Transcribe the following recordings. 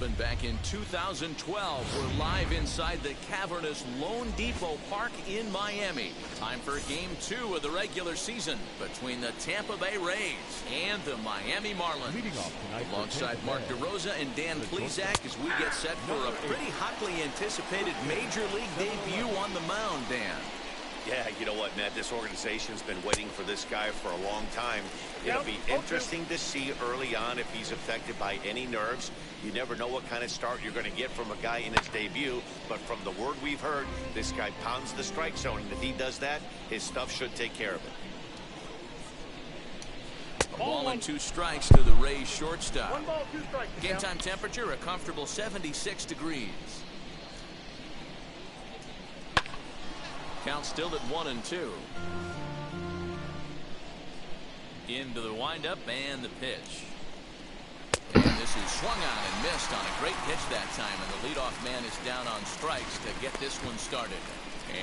gentlemen, back in 2012, we're live inside the cavernous Lone Depot Park in Miami. Time for Game 2 of the regular season between the Tampa Bay Rays and the Miami Marlins. Alongside Mark DeRosa and Dan Plesac as we get set for a pretty hotly anticipated Major League debut on the mound, Dan. Yeah, you know what, Matt? This organization's been waiting for this guy for a long time. It'll be interesting to see early on if he's affected by any nerves. You never know what kind of start you're going to get from a guy in his debut, but from the word we've heard, this guy pounds the strike zone, and if he does that, his stuff should take care of it. A ball and 2 strikes to the Rays shortstop. 1 ball, 2 strikes. Game time temperature, a comfortable 76 degrees. Count still at 1-2. Into the windup and the pitch. And this is swung on and missed on a great pitch that time, and the leadoff man is down on strikes to get this one started.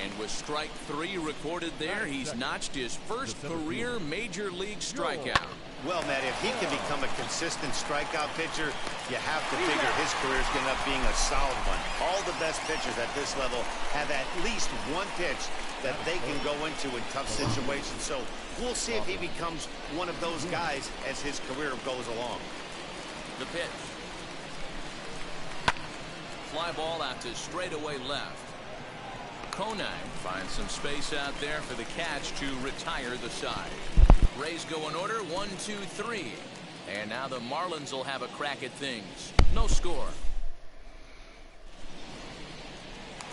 And with strike 3 recorded there, he's notched his first career Major League strikeout. Well, Matt, if he can become a consistent strikeout pitcher, you have to figure his career is going to end up being a solid one. All the best pitchers at this level have at least one pitch that they can go into in tough situations. So we'll see if he becomes one of those guys as his career goes along. The pitch. Fly ball out to straightaway left. Conine finds some space out there for the catch to retire the side. Rays go in order, 1, 2, 3. And now the Marlins will have a crack at things. No score.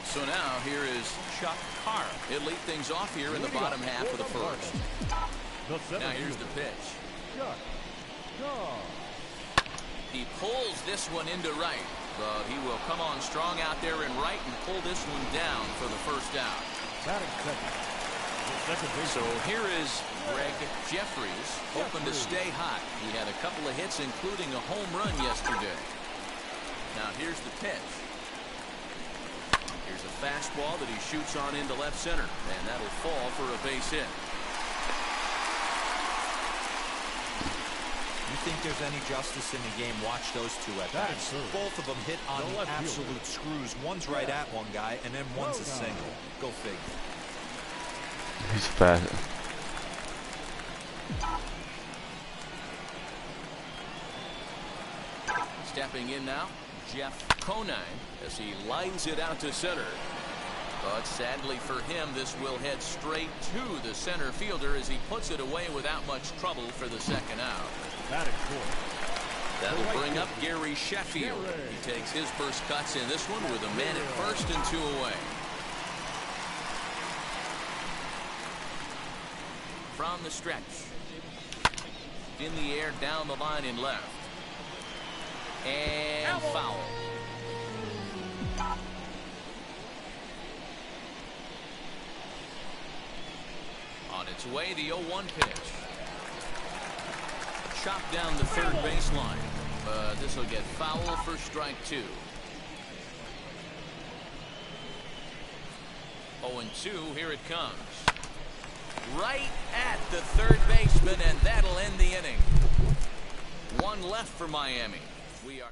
So now here is Chuck Carr. He'll lead things off here in the bottom half of the first. Now here's the pitch. He pulls this one into right, but he will come on strong out there in right and pull this one down for the first out. So here is Greg Jeffries, hoping to stay hot. He had a couple of hits, including a home run yesterday. Now here's the pitch. Here's a fastball that he shoots on into left center, and that'll fall for a base hit. You think there's any justice in the game? Watch those two at bats. Both of them hit on the absolute screws. One's right at one guy, and then one's a single. Go figure. He's fat. Stepping in now, Jeff Conine, as he lines it out to center. But sadly for him, this will head straight to the center fielder as he puts it away without much trouble for the second out. That'll bring up Gary Sheffield. He takes his first cuts in this one with a man at first and 2 away. From the stretch. In the air, down the line in left. And foul. On its way, the 0-1 pitch. Chopped down the third baseline. But this will get foul for strike 2. 0-2, here it comes. Right at the third baseman, and that'll end the inning. 1 left for Miami. We are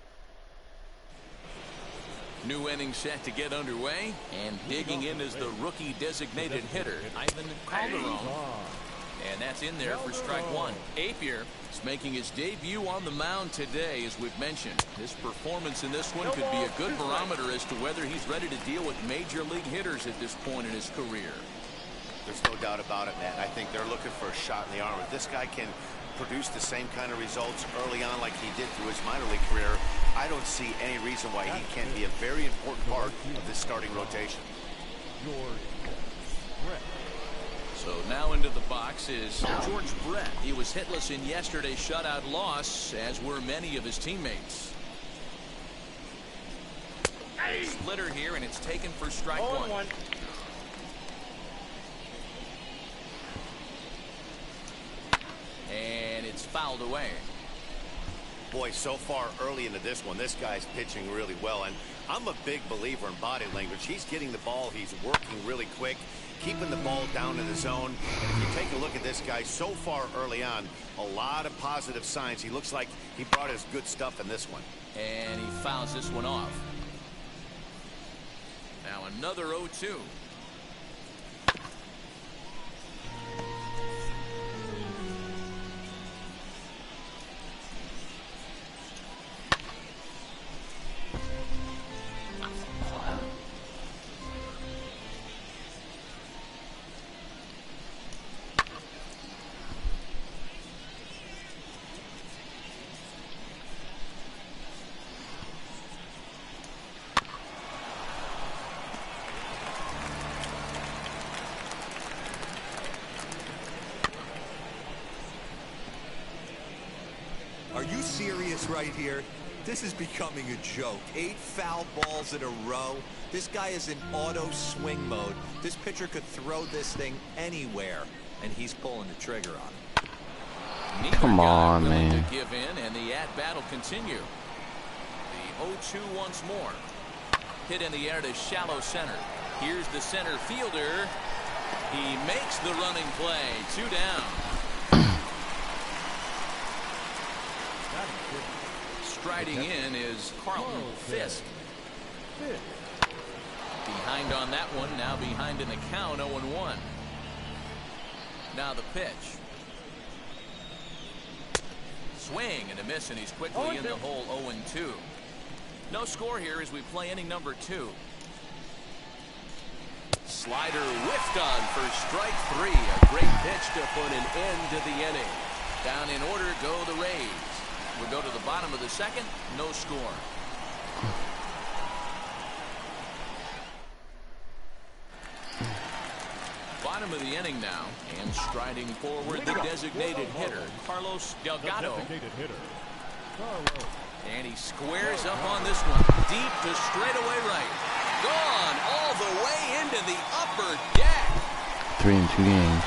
new inning set to get underway, and digging in is the rookie designated hitter, Ivan Calderon. And that's in there for strike 1. Apier is making his debut on the mound today, as we've mentioned. His performance in this one could be a good barometer as to whether he's ready to deal with major league hitters at this point in his career. There's no doubt about it, Matt. I think they're looking for a shot in the arm. If this guy can produce the same kind of results early on like he did through his minor league career, I don't see any reason why he can't be a very important part of this starting rotation. So now into the box is George Brett. He was hitless in yesterday's shutout loss, as were many of his teammates. Splitter here, and it's taken for strike 1. And it's fouled away. Boy, so far early into this one, this guy's pitching really well, and I'm a big believer in body language. He's getting the ball, he's working really quick, keeping the ball down in the zone. And if you take a look at this guy so far early on, a lot of positive signs. He looks like he brought his good stuff in this one. And he fouls this one off. Now another 0-2. Are you serious right here? This is becoming a joke. 8 foul balls in a row. This guy is in auto swing mode. This pitcher could throw this thing anywhere, and he's pulling the trigger on it. Neither Come on, guy willing man. to give in, and the at-bat will continue. The 0-2 once more. Hit in the air to shallow center. Here's the center fielder. He makes the running play. 2 down. Striding in is Carlton Fisk. Behind on that one, now behind in the count, 0-1. Now the pitch. Swing and a miss, and he's quickly in the hole, 0-2. No score here as we play inning number 2. Slider whiffed on for strike 3. A great pitch to put an end to the inning. Down in order go the Rays. We'll go to the bottom of the second. No score. Bottom of the inning now. And striding forward, the designated hitter, Carlos Delgado. And he squares up on this one. Deep to straightaway right. Gone all the way into the upper deck. 3 in 2 games.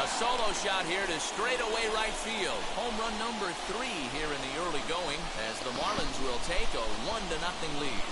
A solo shot here to straightaway right field. Home run number 3 here in the early going as the Marlins will take a 1-0 lead.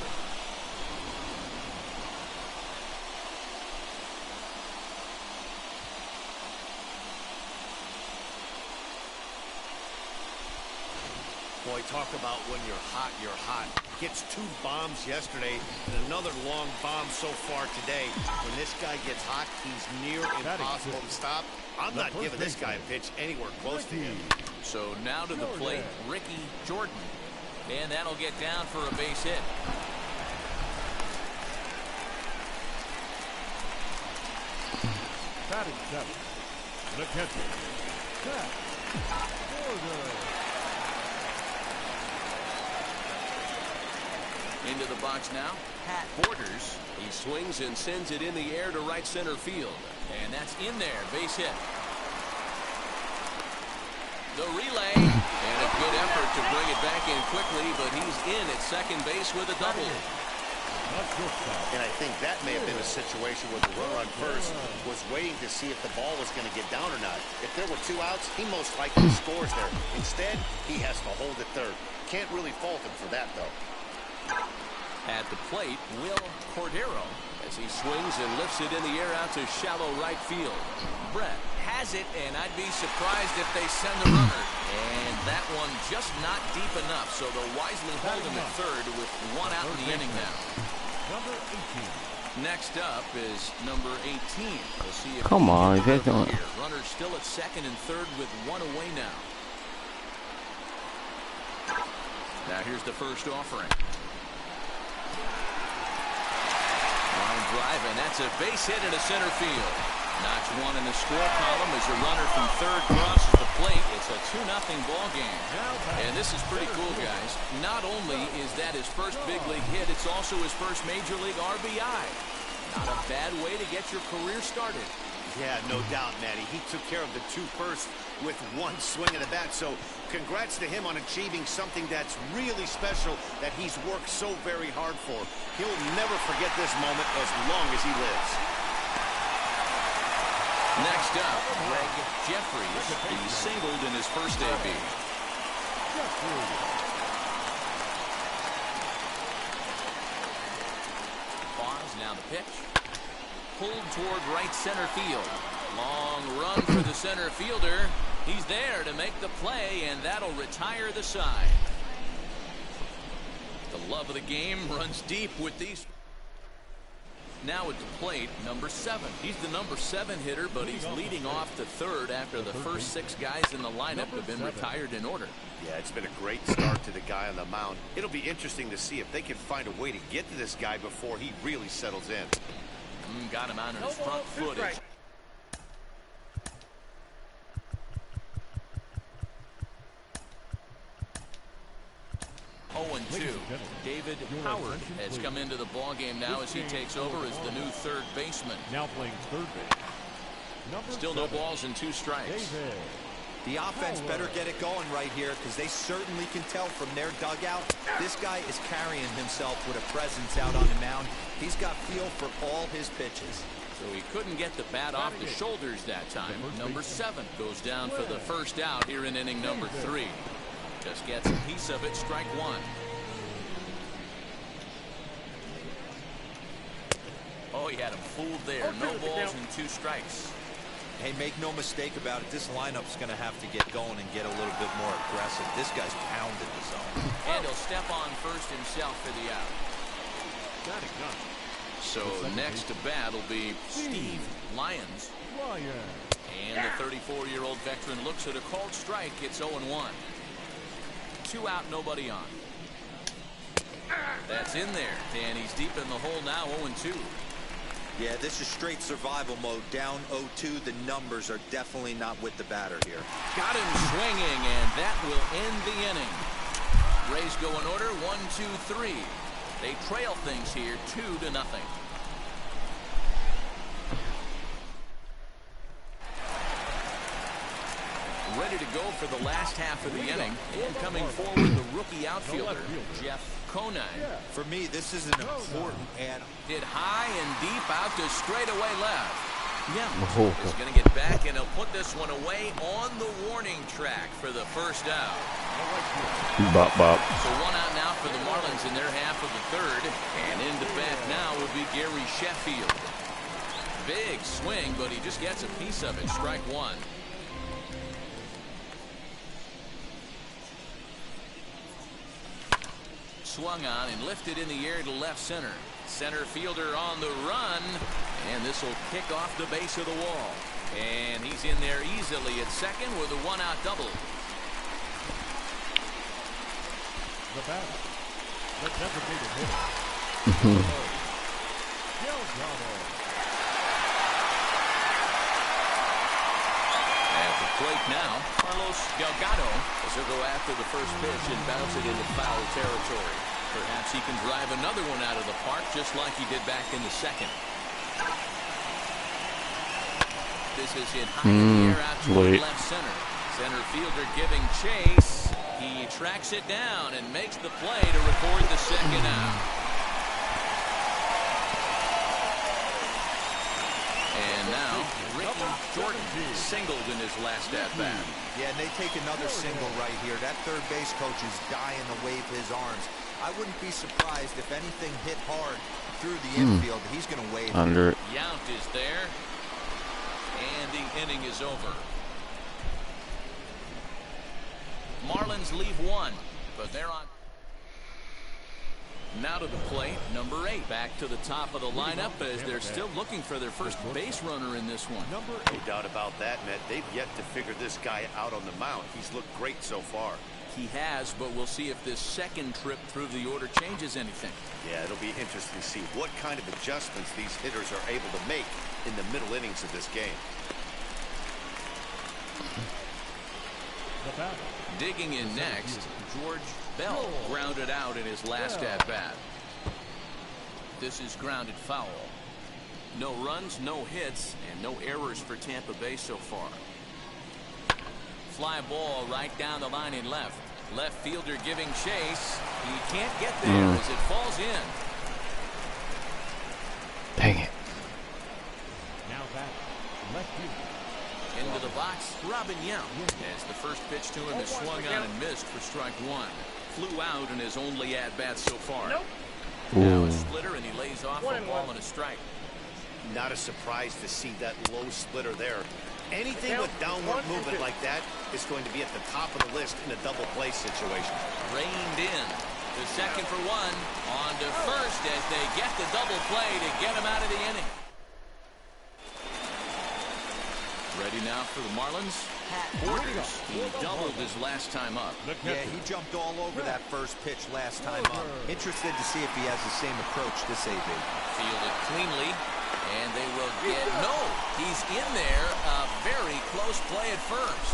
Boy, talk about when you're hot, you're hot. Gets 2 bombs yesterday and another long bomb so far today. When this guy gets hot, he's near impossible to stop. I'm not giving this guy a pitch anywhere close to him. So now to the plate, Ricky Jordan. And that'll get down for a base hit. Batting 7. The catcher, Pat Borders. Into the box now, Pat Borders. He swings and sends it in the air to right center field. And that's in there, base hit. The relay, and a good effort to bring it back in quickly, but he's in at second base with a double. And I think that may have been a situation where the runner on first was waiting to see if the ball was going to get down or not. If there were 2 outs, he most likely scores there. Instead, he has to hold it third. Can't really fault him for that, though. At the plate, Will Cordero as he swings and lifts it in the air out to shallow right field. Brett has it, and I'd be surprised if they send the runner. And that one just not deep enough, so they'll wisely hold him at third with 1 out in the inning now. Number 18. Next up is number 18. We'll see if Come on, you guys don't. Runner still at second and third with 1 away now. Now here's the first offering. Line drive, and that's a base hit into center field. Notch 1 in the score column as the runner from third crosses the plate. It's a 2-0 ball game. And this is pretty cool, guys. Not only is that his first big league hit, it's also his first major league RBI. Not a bad way to get your career started. Yeah, no doubt, Matty. He took care of the 2 first with 1 swing of the bat. So congrats to him on achieving something that's really special that he's worked so very hard for. He'll never forget this moment as long as he lives. Next up, Greg Jeffries. He singled in his first AB. Now the pitch. Pulled toward right center field. Long run for the center fielder. He's there to make the play, and that'll retire the side. The love of the game runs deep with these. Now at the plate, number 7. He's the number 7 hitter, but he's leading off to third after the first 6 guys in the lineup have been retired in order. Yeah, it's been a great start to the guy on the mound. It'll be interesting to see if they can find a way to get to this guy before he really settles in. Got him out on his front footage. And 2. David Howard has come into the ballgame now as he takes over as the new third baseman. Now playing third base. Still no balls and 2 strikes. The offense better get it going right here because they certainly can tell from their dugout. This guy is carrying himself with a presence out on the mound. He's got feel for all his pitches. So he couldn't get the bat off the shoulders that time. Number 7 goes down for the first out here in inning number 3. Just gets a piece of it, strike 1. Oh, he had him fooled there. No balls and 2 strikes. Hey, make no mistake about it. This lineup's going to have to get going and get a little bit more aggressive. This guy's pounding the zone. And he'll step on first himself for the out. Got it. So next to bat will be Steve Lyons. And the 34-year-old veteran looks at a called strike. It's 0-1. 2 out, nobody on. That's in there, and he's deep in the hole now, 0-2. Yeah, this is straight survival mode. Down 0-2. The numbers are definitely not with the batter here. Got him swinging, and that will end the inning. Rays go in order, 1-2-3. They trail things here, 2-0. Ready to go for the last half of the inning. And coming forward, the rookie outfielder, Jeff Conine. For me, this is an important add. Hit high and deep out to straightaway left. Yeah, Oh. is going to get back, and he'll put this one away on the warning track for the first out. Bop, bop. So 1 out now for the Marlins in their half of the third. And into bat now will be Gary Sheffield. Big swing, but he just gets a piece of it. Strike 1. Swung on and lifted in the air to left center. Center fielder on the run, and this will kick off the base of the wall. And he's in there easily at second with a 1-out double. The batter, the designated hitter. At the plate now, Carlos Delgado as he'll go after the first pitch and bounce it into foul territory. Perhaps he can drive another one out of the park just like he did back in the second. This is hit high in the air out toward left center. Center fielder giving chase. He tracks it down and makes the play to record the second out. And now Ricky Jordan singled in his last at bat. Yeah, and they take another single right here. That third base coach is dying to wave his arms. I wouldn't be surprised if anything hit hard through the infield. He's going to wave. Under it. Yount is there. And the inning is over. Marlins leave 1, but they're on. Now to the plate, number 8. Back to the top of the lineup as they're still looking for their first base runner in this one. No doubt about that, Matt. They've yet to figure this guy out on the mound. He's looked great so far. He has, but we'll see if this second trip through the order changes anything. Yeah, it'll be interesting to see what kind of adjustments these hitters are able to make in the middle innings of this game. Digging in next, George Bell grounded out in his last at-bat. This is grounded foul. No runs, no hits, and no errors for Tampa Bay so far. Fly ball right down the line in left. Left fielder giving chase. He can't get there as it falls in. Dang it. Now back, left field. Into the box, Robin Yount. As the first pitch to him is swung on and missed for strike 1. Flew out in his only at-bat so far. Now a splitter, and he lays off a ball and a strike. Not a surprise to see that low splitter there. Anything with downward movement like that is going to be at the top of the list in a double play situation. Reined in. The second for one. On to first as they get the double play to get him out of the inning. Ready now for the Marlins. Pat Borders. He doubled his last time up. Yeah, he jumped all over that first pitch last time up. Interested to see if he has the same approach this AB. Fielded cleanly. And they will get... No! He's in there. A very close play at first.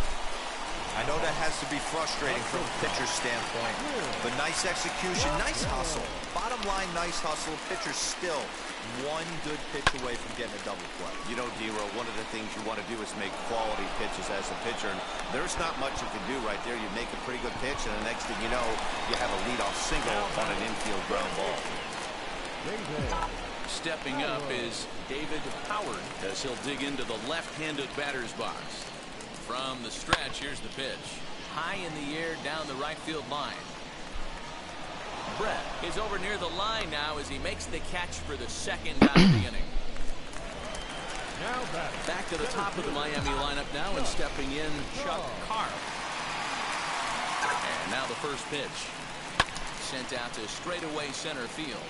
I know that has to be frustrating from a pitcher's standpoint, but nice execution, nice hustle. Bottom line, nice hustle. Pitcher's still one good pitch away from getting a double play. You know, D-Roll, one of the things you want to do is make quality pitches as a pitcher, and there's not much you can do right there. You make a pretty good pitch, and the next thing you know, you have a leadoff single on an infield ground ball. Stepping up is David Howard as he'll dig into the left-handed batter's box. From the stretch, here's the pitch. High in the air down the right field line. Brett is over near the line now as he makes the catch for the second out of the inning. Now back to the top of the Miami lineup now, and stepping in Chuck Carr. And now the first pitch. Sent out to straightaway center field.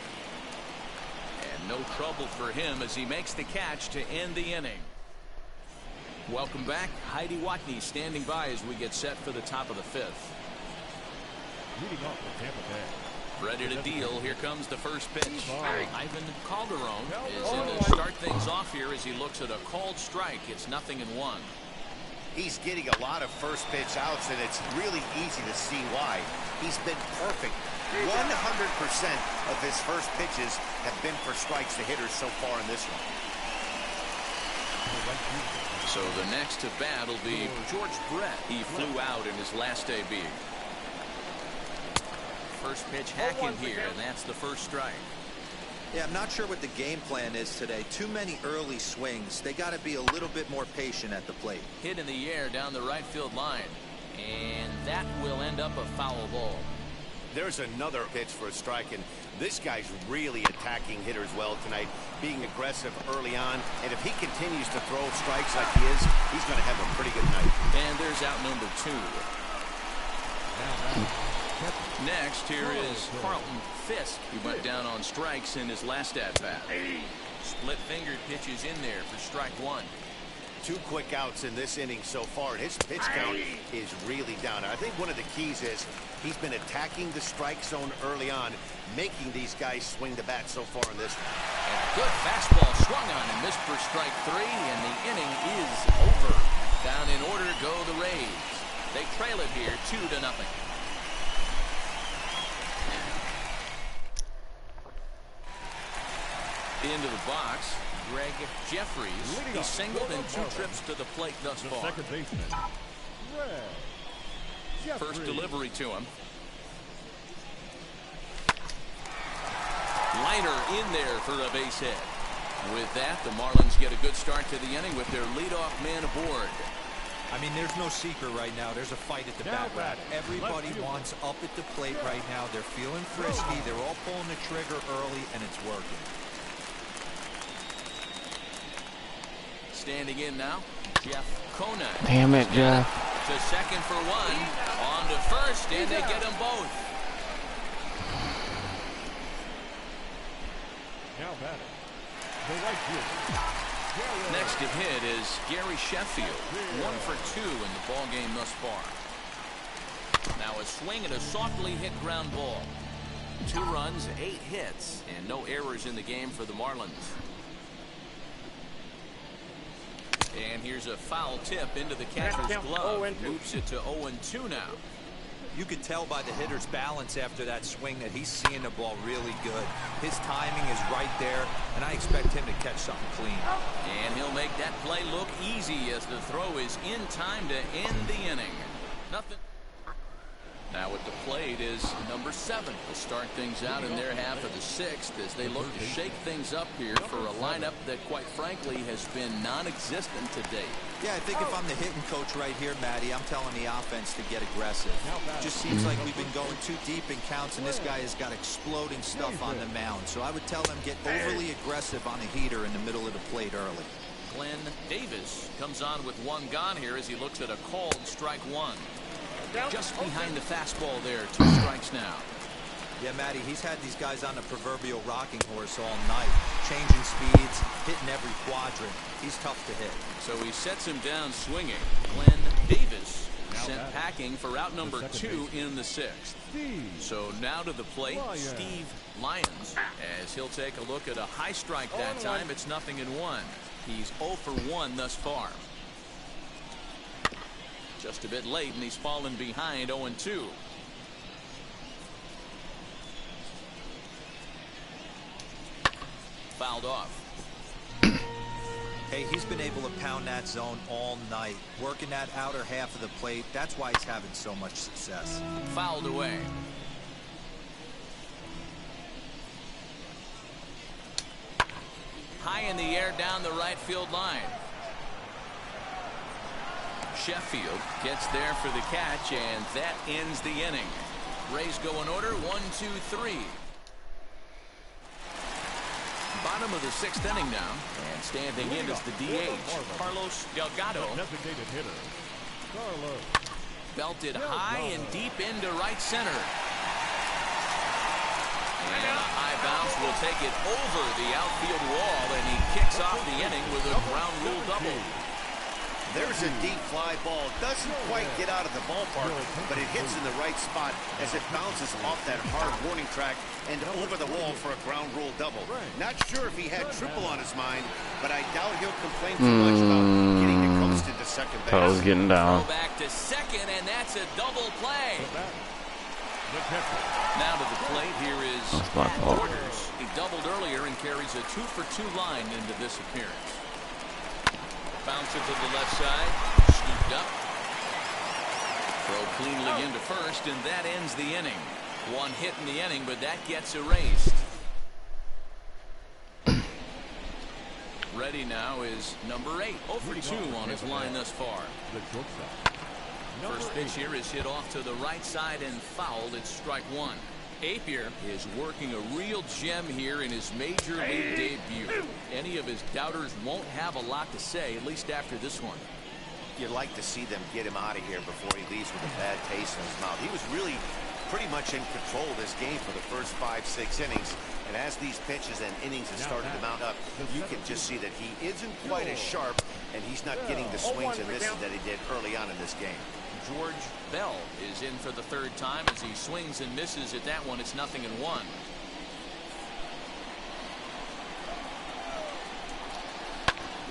And no trouble for him as he makes the catch to end the inning. Welcome back. Heidi Watney standing by as we get set for the top of the fifth. Leading off for Tampa Bay. Ready to deal. Here comes the first pitch. Ivan Calderon is in to start things off here as he looks at a called strike. It's 0-1. He's getting a lot of first pitch outs, and it's really easy to see why. He's been perfect. 100% of his first pitches have been for strikes to hitters so far in this one. So the next to bat will be George Brett. He flew out in his last AB. First pitch hacking here, and that's the first strike. Yeah, I'm not sure what the game plan is today. Too many early swings. They got to be a little bit more patient at the plate. Hit in the air down the right field line, and that will end up a foul ball. There's another pitch for a strike, and this guy's really attacking hitters well tonight, being aggressive early on, and if he continues to throw strikes like he is, he's going to have a pretty good night. And there's out number 2. Next, here is Carlton Fisk. He went down on strikes in his last at-bat. Split-fingered pitches in there for strike 1. 2 quick outs in this inning so far, and his pitch count is really down. I think one of the keys is he's been attacking the strike zone early on, making these guys swing the bat so far in this one. And a good fastball swung on and missed for strike 3, and the inning is over. Down in order go the Rays. They trail it here 2-0. Into the box, Greg Jeffries. He singled in 2 trips to the plate thus far. Second baseman, First delivery to him. Liner in there for a base hit. With that, the Marlins get a good start to the inning with their leadoff man aboard. I mean, there's no secret right now. There's a fight at the Now bat. Everybody wants up at the plate right now. They're feeling frisky. They're all pulling the trigger early, and it's working. Standing in now, Jeff Conine. Damn it, Jeff. To second for 1. On to first, and they get them both. now batting. The right fielder. Next to hit is Gary Sheffield. 1 for 2 in the ball game thus far. Now a swing and a softly hit ground ball. 2 runs, 8 hits, and no errors in the game for the Marlins. And here's a foul tip into the catcher's glove. Moves it to 0-2 now. You could tell by the hitter's balance after that swing that he's seeing the ball really good. His timing is right there, and I expect him to catch something clean. And he'll make that play look easy as the throw is in time to end the inning. Nothing. Now at the plate is number 7 to start things out in their half of the 6th as they look to shake things up here for a lineup that quite frankly has been non-existent to date. Yeah, I think if I'm the hitting coach right here, Matty, I'm telling the offense to get aggressive. It just seems like we've been going too deep in counts, and this guy has got exploding stuff on the mound. So I would tell them get overly aggressive on the heater in the middle of the plate early. Glenn Davis comes on with one gone here as he looks at a called strike one. Just behind the fastball there, 2 strikes now. Yeah, Matty, he's had these guys on the proverbial rocking horse all night, changing speeds, hitting every quadrant. He's tough to hit. So he sets him down swinging. Glenn Davis sent packing for out number 2 in the 6th. So now to the plate, Steve Lyons, as he'll take a look at a high strike that time. It's 0-1. He's 0 for 1 thus far. Just a bit late, and he's fallen behind 0-2. Fouled off. Hey, he's been able to pound that zone all night, working that outer half of the plate. That's why he's having so much success. Fouled away. High in the air down the right field line. Sheffield gets there for the catch, and that ends the inning. Rays go in order, 1, 2, 3. Bottom of the 6th inning now, and standing in is the DH, Carlos Delgado. Designated hitter, Carlos. Belted high and deep into right center. And a high bounce will take it over the outfield wall, and he kicks off the inning with a ground rule double. There's a deep fly ball. Doesn't quite get out of the ballpark, but it hits in the right spot as it bounces off that hard warning track and over the wall for a ground rule double. Not sure if he had triple on his mind, but I doubt he'll complain too much about getting the coast into second base. Toes getting down. Go back to second, and that's a double play. Now to the plate, here is Pat Borders. He doubled earlier and carries a 2 for 2 line into this appearance. Bouncer to the left side, scooped up. Throw cleanly into first, and that ends the inning. 1 hit in the inning, but that gets erased. Ready now is number 8. 0 for 2 on his line thus far. First pitch here is hit off to the right side and fouled. It's strike 1. Apier is working a real gem here in his major league debut. Any of his doubters won't have a lot to say, at least after this one. You'd like to see them get him out of here before he leaves with a bad taste in his mouth. He was really pretty much in control of this game for the first 5-6 innings. And as these pitches and innings have started to mount up, you can just see that he isn't quite as sharp, and he's not getting the swings and misses that he did early on in this game. George Bell is in for the 3rd time as he swings and misses at that one. It's 0-1.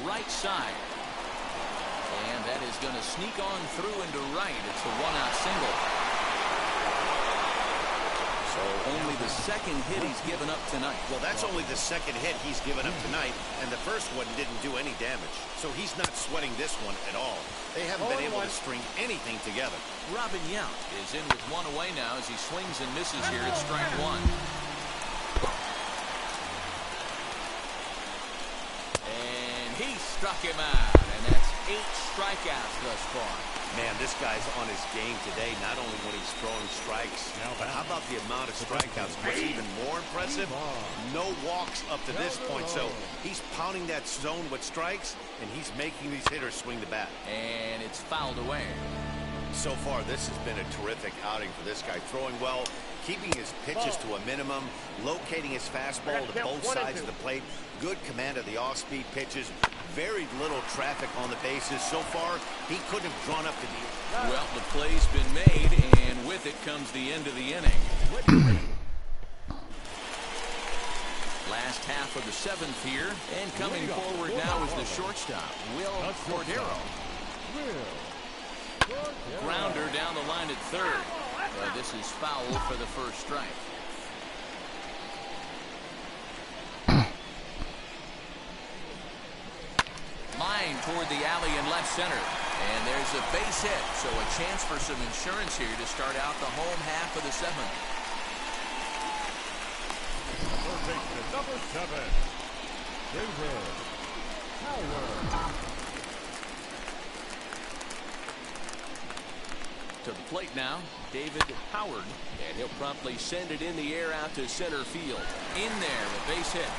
Right side. And that is going to sneak on through into right. It's a 1-out single. So only the 2nd hit he's given up tonight. Well, that's only the 2nd hit he's given up tonight, and the first one didn't do any damage. So he's not sweating this one at all. They haven't been able to string anything together. Robin Yount is in with 1 away now as he swings and misses here at strike 1. And he struck him out, and that's 8 strikeouts thus far. Man, this guy's on his game today, not only when he's throwing strikes, but how about the amount of strikeouts? What's even more impressive, no walks up to this point. So he's pounding that zone with strikes, and he's making these hitters swing the bat. And it's fouled away. So far, this has been a terrific outing for this guy. Throwing well, keeping his pitches to a minimum, locating his fastball to both sides of the plate, good command of the off-speed pitches, very little traffic on the bases. So far, he couldn't have drawn up to the... Well, the play's been made, and with it comes the end of the inning. Last half of the 7th here, and coming forward now is the shortstop, Will Cordero. Grounder down the line at 3rd. This is foul for the first strike. Line toward the alley in left center. And there's a base hit, so a chance for some insurance here to start out the home half of the 7th. Number 7, David Howard. To the plate now, David Howard. And he'll promptly send it in the air out to center field. In there, a base hit.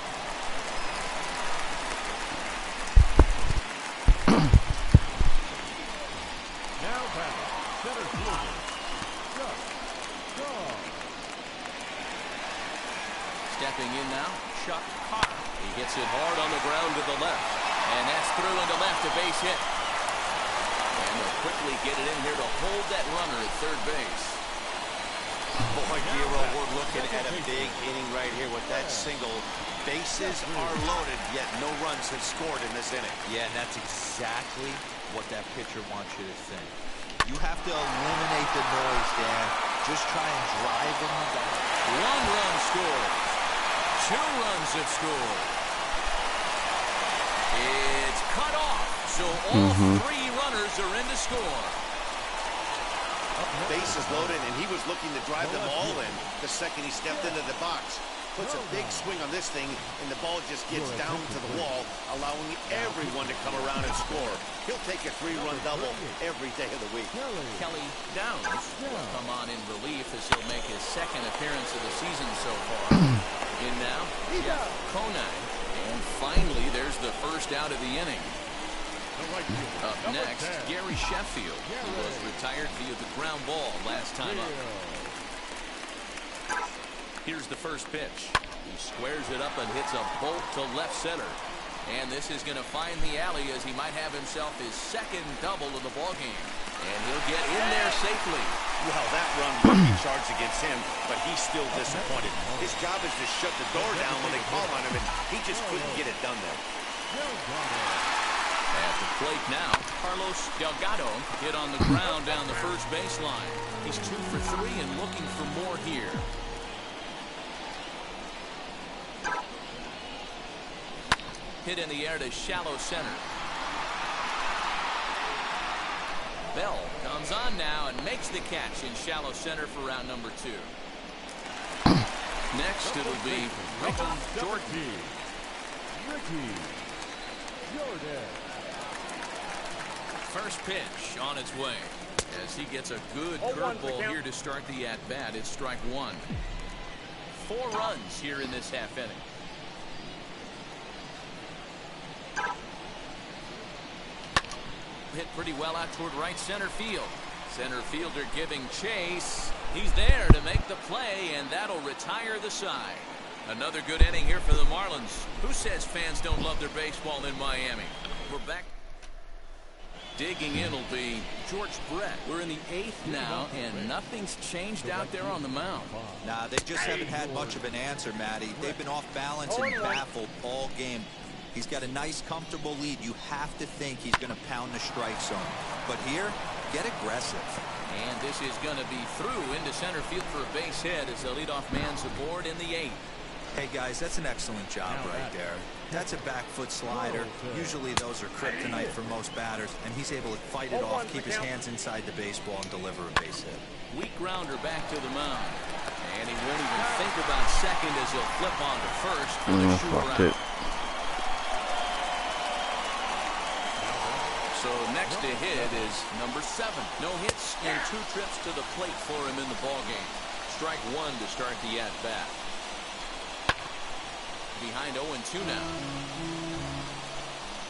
Now batting, center fielder, Chuck Shaw. Stepping in now, Chuck Carr. He hits it hard on the ground to the left. And that's through into left, a base hit. And they'll quickly get it in here to hold that runner at third base. Boy, Giro, we're looking at a big inning right here with that single. Bases are loaded, yet no runs have scored in this inning. Yeah, and that's exactly what that pitcher wants you to think. You have to eliminate the noise, Dan. Just try and drive him back. 1 run scored. 2 runs have scored. It's cut off, so all 3 runners are in to score. Bases loaded, and he was looking to drive them all in the second he stepped into the box. Puts a big swing on this thing, and the ball just gets down to the wall, allowing everyone to come around and score. He'll take a 3-run double every day of the week. Kelly Downs will come on in relief as he'll make his 2nd appearance of the season so far. In now, Jeff Conine. And finally, there's the first out of the inning. Up next, Gary Sheffield, who was retired via the ground ball last time up. Here's the first pitch. He squares it up and hits a bolt to left center. And this is going to find the alley as he might have himself his 2nd double of the ballgame. And he'll get in there safely. Well, that run would be charged against him, but he's still disappointed. His job is to shut the door down when they call on him, and he just couldn't get it done there. At the plate now, Carlos Delgado hit on the ground down the first baseline. He's 2 for 3 and looking for more here. Hit in the air to shallow center. Bell comes on now and makes the catch in shallow center for round number 2. Next, it'll be Ricky Jordan. Ricky Jordan. First pitch on its way as he gets a good curveball here to start the at-bat. It's strike 1. 4 runs here in this half inning. Hit pretty well out toward right center field. Center fielder giving chase. He's there to make the play, and that'll retire the side. Another good inning here for the Marlins. Who says fans don't love their baseball in Miami? We're back. Digging in will be George Brett. We're in the 8th now, and nothing's changed out there on the mound. Nah, they just haven't had much of an answer, Matty. They've been off balance and baffled all game. He's got a nice, comfortable lead. You have to think he's going to pound the strike zone. But here, get aggressive. And this is going to be through into center field for a base hit as the leadoff man's aboard in the 8th. Hey, guys, that's an excellent job right there. That's a back foot slider. Usually those are kryptonite for most batters, and he's able to fight it off, keep his hands inside the baseball, and deliver a base hit. Weak grounder back to the mound. And he won't even think about second as he'll flip on to first for the shooter out. So next to hit is number 7. No hits and 2 trips to the plate for him in the ballgame. Strike 1 to start the at-bat. Behind 0-2 now.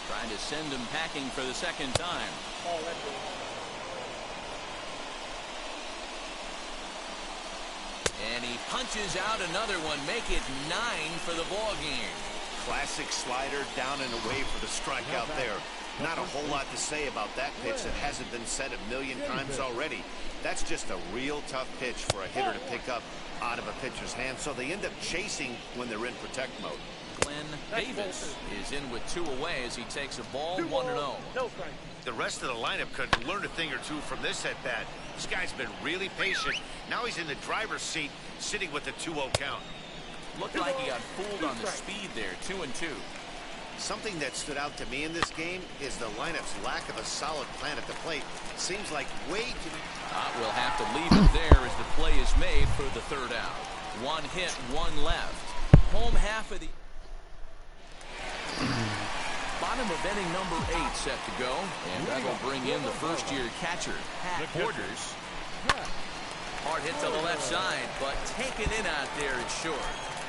Trying to send him packing for the 2nd time. And he punches out another one. Make it 9 for the ballgame. Classic slider down and away for the strikeout there. Not a whole lot to say about that pitch that hasn't been said a million times already. That's just a real tough pitch for a hitter to pick up out of a pitcher's hand, so they end up chasing when they're in protect mode. Glenn Davis is in with 2 away as he takes a ball 1-0. The rest of the lineup could learn a thing or two from this at bat. This guy's been really patient. Now he's in the driver's seat, sitting with the 2-0 count. Looked like he got fooled on the speed there. 2-2. Something that stood out to me in this game is the lineup's lack of a solid plan at the plate. Seems like way too... We'll have to leave it there as the play is made for the 3rd out. 1 hit, 1 left. Home half of the... Bottom of inning number 8 set to go. And that'll bring in the first-year catcher, Pat Borders. Hard hit to the left side, but taken in out there is short.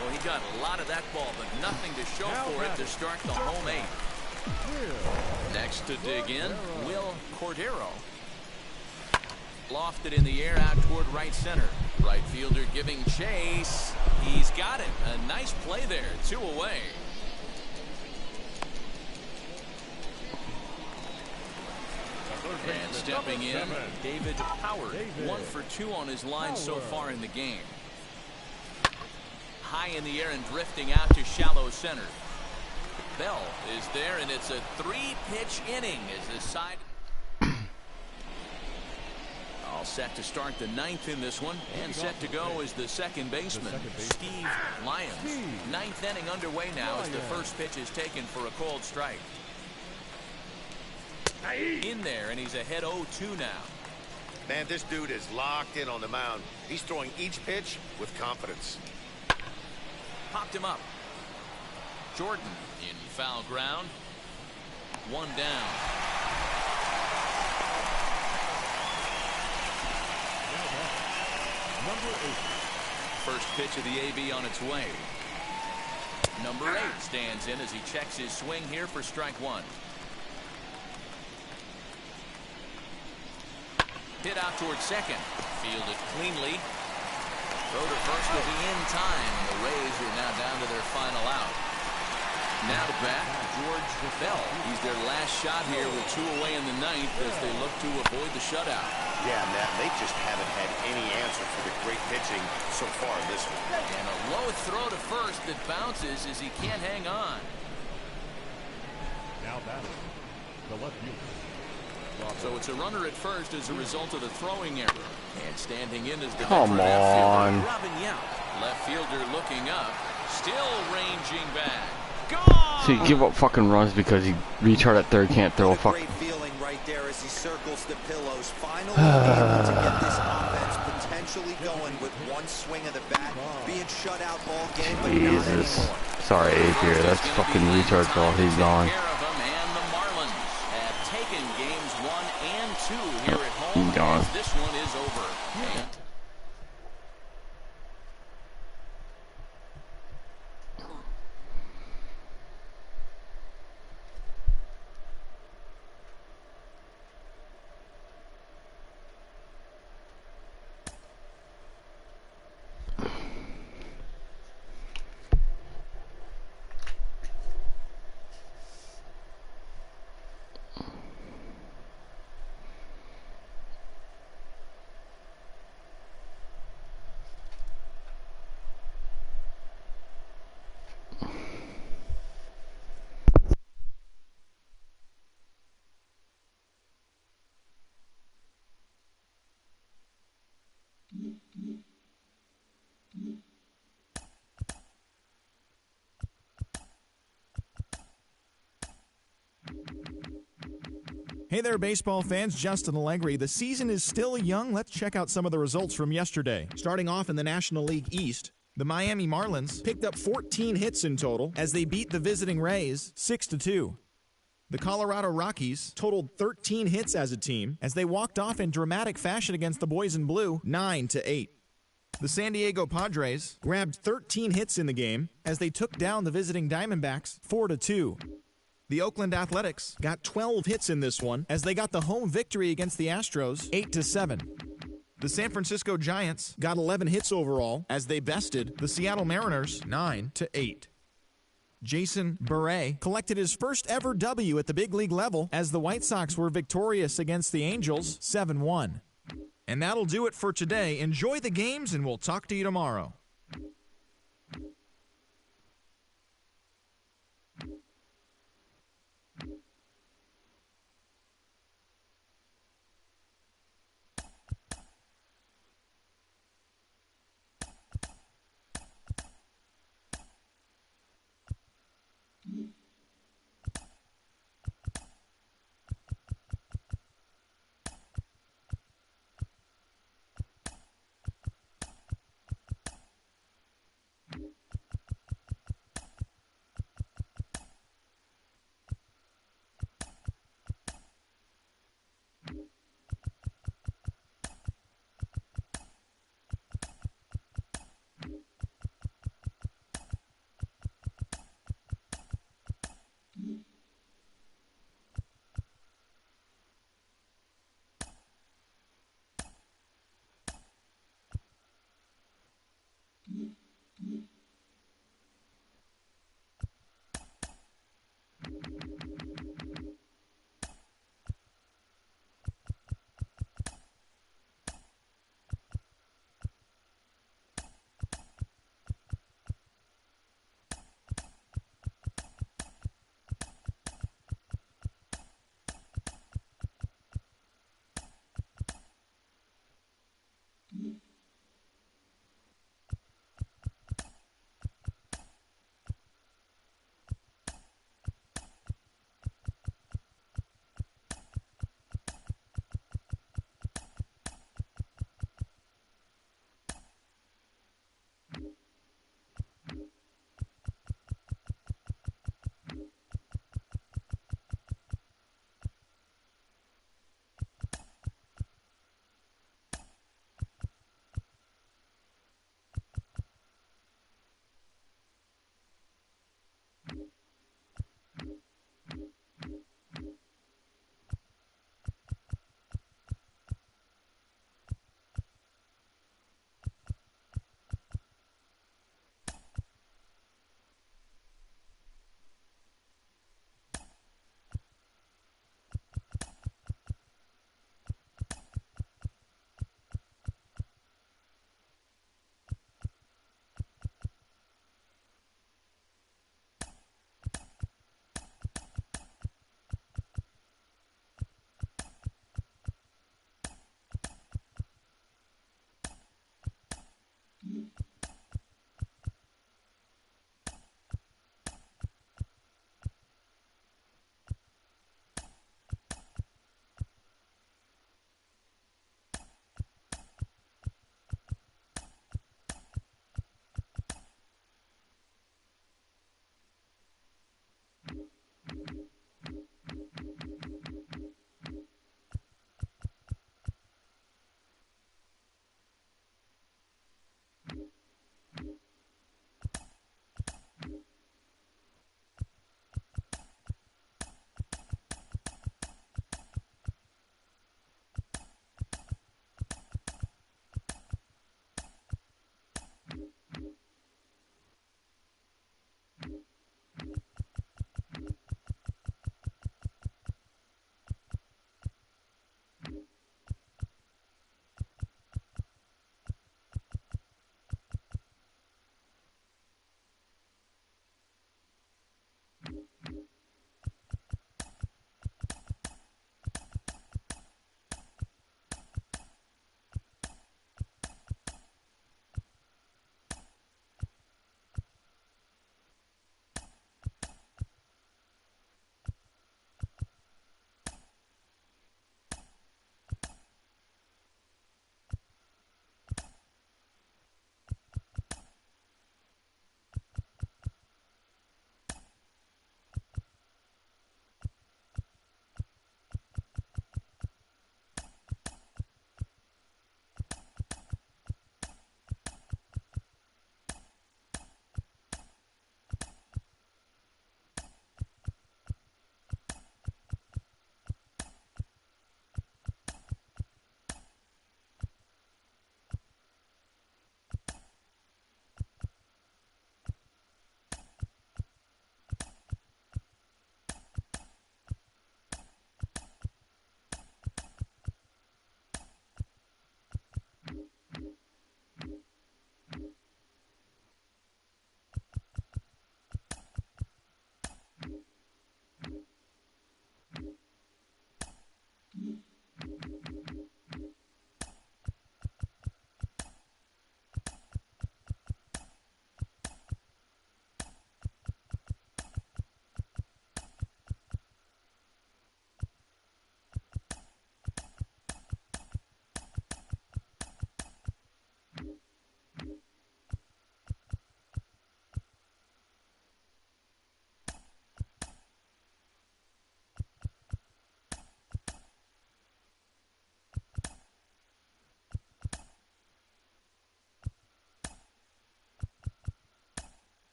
Well, he got a lot of that ball, but nothing to show for it to start the home 8th. Next to dig in, Will Cordero. Lofted in the air out toward right center. Right fielder giving chase. He's got it. A nice play there. 2 away. And stepping in, David Howard. 1 for 2 on his line so far in the game. High in the air and drifting out to shallow center. Bell is there, and it's a 3-pitch inning as the side. All set to start the 9th in this one, and set to go is the second baseman, Steve Lyons. 9th inning underway now as the first pitch is taken for a called strike. In there, and he's ahead 0-2 now. Man, this dude is locked in on the mound. He's throwing each pitch with confidence. Popped him up. Jordan in foul ground. 1 down. Number 8. First pitch of the AB on its way. Number 8 stands in as he checks his swing here for strike 1. Hit out towards second. Fielded cleanly. Throw to first will be in time. The Rays are now down to their final out. Now to bat, George Bell. He's their last shot here with 2 away in the 9th as they look to avoid the shutout. Yeah, Matt, they just haven't had any answer for the great pitching so far in this one. And a low throw to first that bounces as he can't hang on. Now batting, the left fielder. So it's a runner at first as a result of the throwing error. And standing in is the Come veteran on. outfielder, Robin Yount. Left fielder looking up. Still ranging back. Gone! So you give up fucking runs because he retard at third can't throw a fuck. Great feeling right there as he circles the pillows. Finally able to get this offense potentially going with 1 swing of the bat. Being shut out all game, but not Jesus. anymore. Sorry, Adrian. That's fucking retard fault. He's gone. And the Marlins have taken games 1 and 2 here at home. He's gone. This one is over. And Hey there, baseball fans. Justin Allegri. The season is still young. Let's check out some of the results from yesterday. Starting off in the National League East, the Miami Marlins picked up 14 hits in total as they beat the visiting Rays 6-2. The Colorado Rockies totaled 13 hits as a team as they walked off in dramatic fashion against the Boys in Blue 9-8. The San Diego Padres grabbed 13 hits in the game as they took down the visiting Diamondbacks 4-2. The Oakland Athletics got 12 hits in this one as they got the home victory against the Astros 8-7. The San Francisco Giants got 11 hits overall as they bested the Seattle Mariners 9-8. Jason Beret collected his first ever W at the big league level as the White Sox were victorious against the Angels 7-1. And that'll do it for today. Enjoy the games and we'll talk to you tomorrow.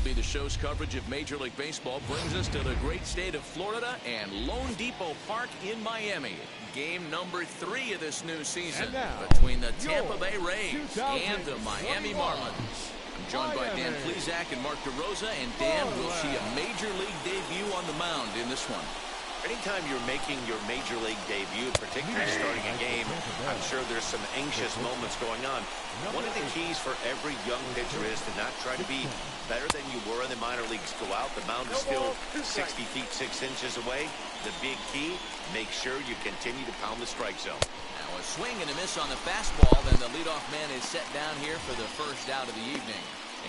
MLB The Show's coverage of Major League Baseball brings us to the great state of Florida and Lone Depot Park in Miami. Game number 3 of this new season between the Tampa Bay Rays and the Miami Marlins. I'm joined by Dan Plesac and Mark DeRosa, and Dan will see a Major League debut on the mound in this one. Anytime you're making your Major League debut, particularly starting a game, I'm sure there's some anxious moments going on. One of the keys for every young pitcher is to not try to be better than you were in the minor leagues. Go out, the mound is still 60 feet 6 inches away. The big key, make sure you continue to pound the strike zone. Now a swing and a miss on the fastball, then the leadoff man is set down here for the first out of the evening.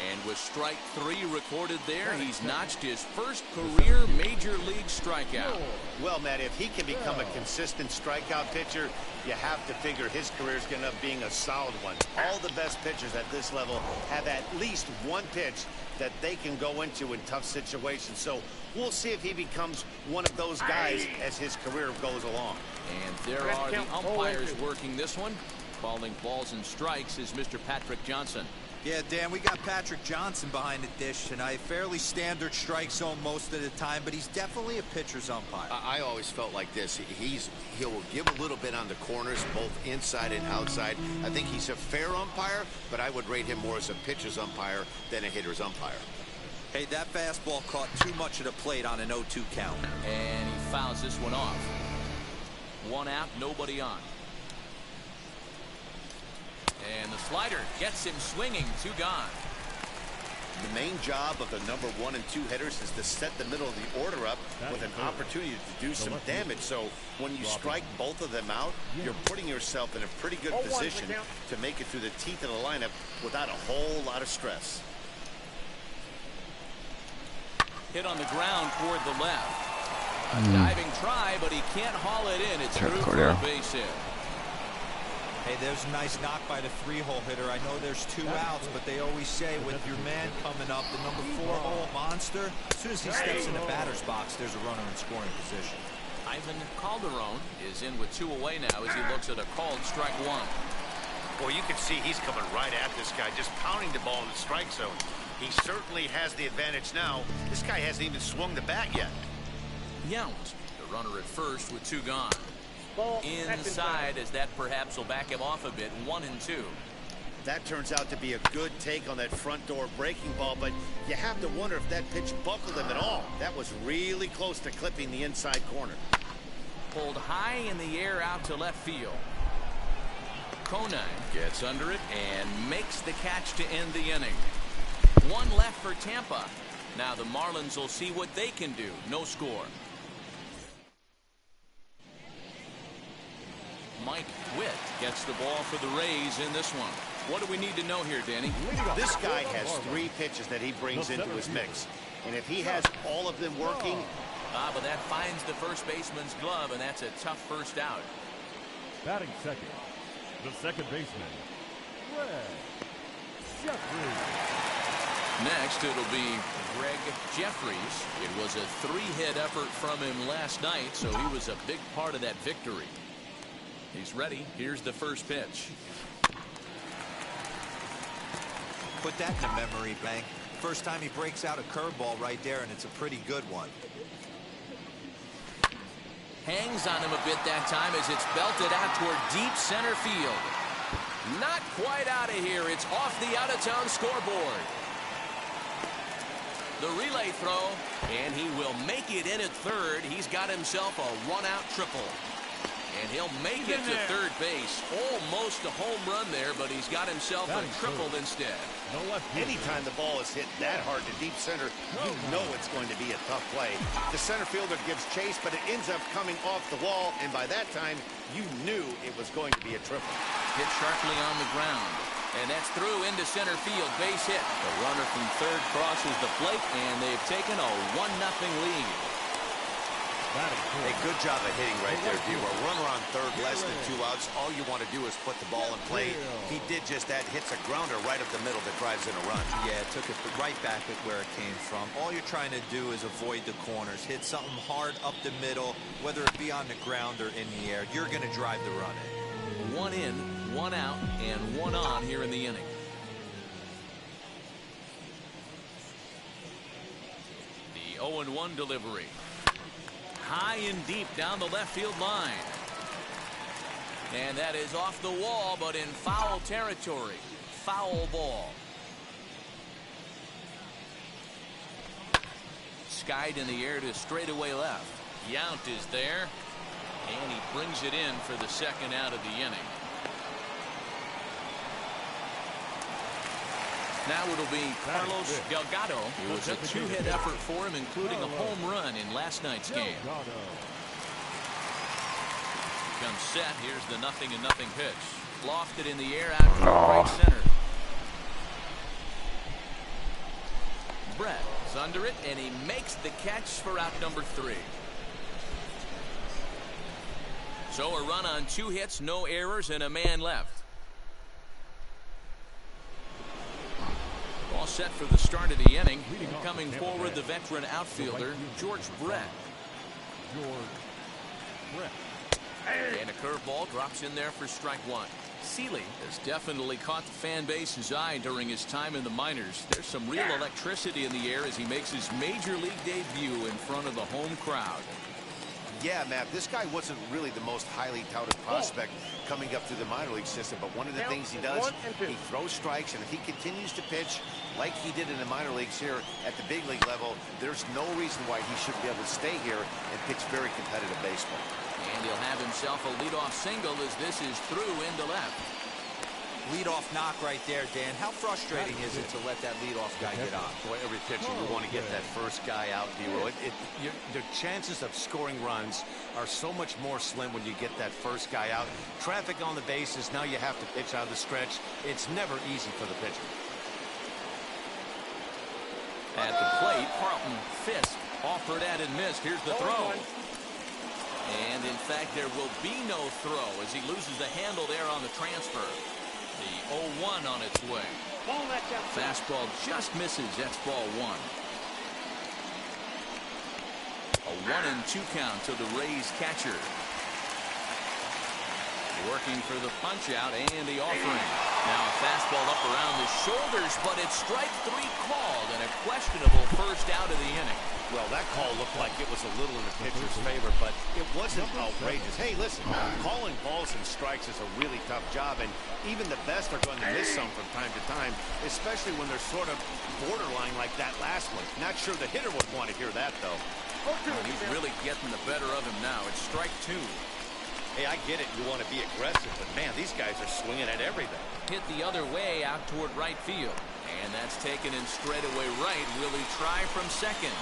And with strike 3 recorded there, he's notched his first career Major League strikeout. Well, Matt, if he can become a consistent strikeout pitcher, you have to figure his career is going to end up being a solid one. All the best pitchers at this level have at least one pitch that they can go into in tough situations. So we'll see if he becomes one of those guys as his career goes along. And there are the umpires working this one. Calling balls and strikes is Mr. Patrick Johnson. Yeah, Dan, we got Patrick Johnson behind the dish tonight. Fairly standard strike zone most of the time, but he's definitely a pitcher's umpire. I always felt like this. He'll give a little bit on the corners, both inside and outside. I think he's a fair umpire, but I would rate him more as a pitcher's umpire than a hitter's umpire. Hey, that fastball caught too much of the plate on an 0-2 count. And he fouls this one off. 1 out, nobody on. And the slider gets him swinging, 2 gone. The main job of the number 1 and 2 hitters is to set the middle of the order up with an opportunity to do some damage. So when you strike both of them out, you're putting yourself in a pretty good position to make it through the teeth of the lineup without a whole lot of stress. Hit on the ground toward the left. A diving try, but he can't haul it in. It's through for a base hit. Hey, there's a nice knock by the 3-hole hitter. I know there's 2 outs, but they always say with your man coming up, the number 4-hole monster, as soon as he steps in the batter's box, there's a runner in scoring position. Ivan Calderon is in with 2 away now as he looks at a called strike 1. Well, you can see he's coming right at this guy, just pounding the ball in the strike zone. He certainly has the advantage now. This guy hasn't even swung the bat yet. Yount, the runner at first with 2 gone. Inside, as that perhaps will back him off a bit. 1 and 2. That turns out to be a good take on that front door breaking ball, but you have to wonder if that pitch buckled him at all. That was really close to clipping the inside corner. Pulled high in the air out to left field. Conine gets under it and makes the catch to end the inning. 1 left for Tampa. Now the Marlins will see what they can do. No score. Mike Witt gets the ball for the Rays in this one. What do we need to know here, Danny? This guy has 3 pitches that he brings into his mix. And if he has all of them working... but that finds the first baseman's glove, and that's a tough first out. Batting second, the second baseman, Greg Jeffries. Next, it'll be Greg Jeffries. It was a 3-hit effort from him last night, so he was a big part of that victory. He's ready. Here's the first pitch. Put that in the memory bank. First time he breaks out a curveball right there, and it's a pretty good one. Hangs on him a bit that time as it's belted out toward deep center field. Not quite out of here. It's off the out-of-town scoreboard. The relay throw, and he will make it in at third. He's got himself a run-out triple. And he'll make it to third base. Almost a home run there, but he's got himself a triple instead. Anytime the ball is hit that hard to deep center, you know it's going to be a tough play. The center fielder gives chase, but it ends up coming off the wall, and by that time, you knew it was going to be a triple. Hit sharply on the ground. And that's through into center field. Base hit. The runner from third crosses the plate, and they've taken a 1-0 lead. Hey, good job of hitting right there, D. A runner on third, less than 2 outs. All you want to do is put the ball in play. He did just that. Hits a grounder right up the middle that drives in a run. Yeah, took it right back at where it came from. All you're trying to do is avoid the corners. Hit something hard up the middle, whether it be on the ground or in the air. You're going to drive the run in. 1 in, 1 out, and 1 on here in the inning. 0-1 delivery. High and deep down the left field line. And that is off the wall, but in foul territory. Foul ball. Skied in the air to straightaway left. Yount is there. And he brings it in for the second out of the inning. Now it'll be Carlos Delgado. It was a two-hit effort for him, including a home run in last night's game. Comes set. Here's the 0-0 pitch. Lofted in the air out to right center. Brett is under it, and he makes the catch for out number 3. So a run on 2 hits, no errors, and a man left. All set for the start of the inning. Coming forward, the veteran outfielder, George Brett. And a curveball drops in there for strike 1. Seeley has definitely caught the fan base's eye during his time in the minors. There's some real electricity in the air as he makes his major league debut in front of the home crowd. Yeah, Matt, this guy wasn't really the most highly touted prospect coming up through the minor league system, but one of the things he does, he throws strikes, and if he continues to pitch like he did in the minor leagues here at the big league level, there's no reason why he shouldn't be able to stay here and pitch very competitive baseball. And he'll have himself a leadoff single as this is through into left. Leadoff knock right there, Dan. How frustrating is it to let that leadoff guy get on? Boy, every pitcher, you want to get that first guy out, D-Roy. The chances of scoring runs are so much more slim when you get that first guy out. Traffic on the bases, now you have to pitch out of the stretch. It's never easy for the pitcher. At the plate, Carlton Fisk offered at and missed. Here's the throw. And in fact, there will be no throw as he loses the handle there on the transfer. The 0-1 on its way. Fastball just misses. That's ball 1. A 1-2 count to the Rays catcher. Working for the punch out and the offering. Now a fastball up around the shoulders, but it's strike 3 called and a questionable first out of the inning. Well, that call looked like it was a little in the pitcher's favor, but it wasn't outrageous. Hey, listen, calling balls and strikes is a really tough job, and even the best are going to miss some from time to time, especially when they're sort of borderline like that last one. Not sure the hitter would want to hear that, though. He's really getting the better of him now. It's strike 2. Hey, I get it. You want to be aggressive, but, man, these guys are swinging at everything. Hit the other way out toward right field. And that's taken in straightaway right. Will he try from second?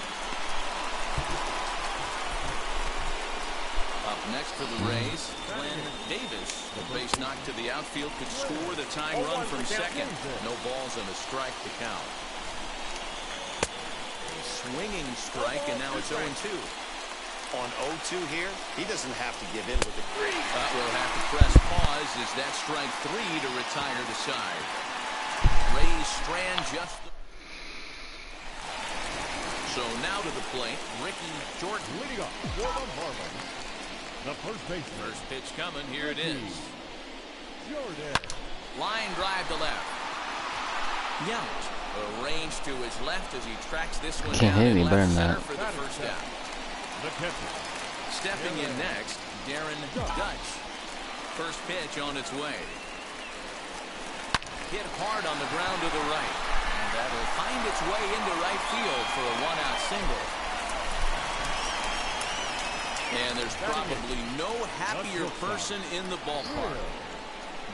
Up next for the Rays, Glenn Davis. The base knock to the outfield could score the tying run from second. No balls and a strike to count. A swinging strike, and now it's 0-2. On 0-2 here, he doesn't have to give in with the three. We'll have to press pause as that strike 3 to retire the side. Rays strand just. So now to the plate, Ricky Jordan. Leading up for the Marlins, the first baseman. First pitch coming. Here it is. Jordan. Line drive to left. Yount arranged to his left as he tracks this one Can't down hit any in better left than center that. for the first out. The catcher. Stepping in next, Darren Dutch. First pitch on its way. Hit hard on the ground to the right. And that'll find its way into right field for a 1-out single. And there's probably no happier person in the ballpark.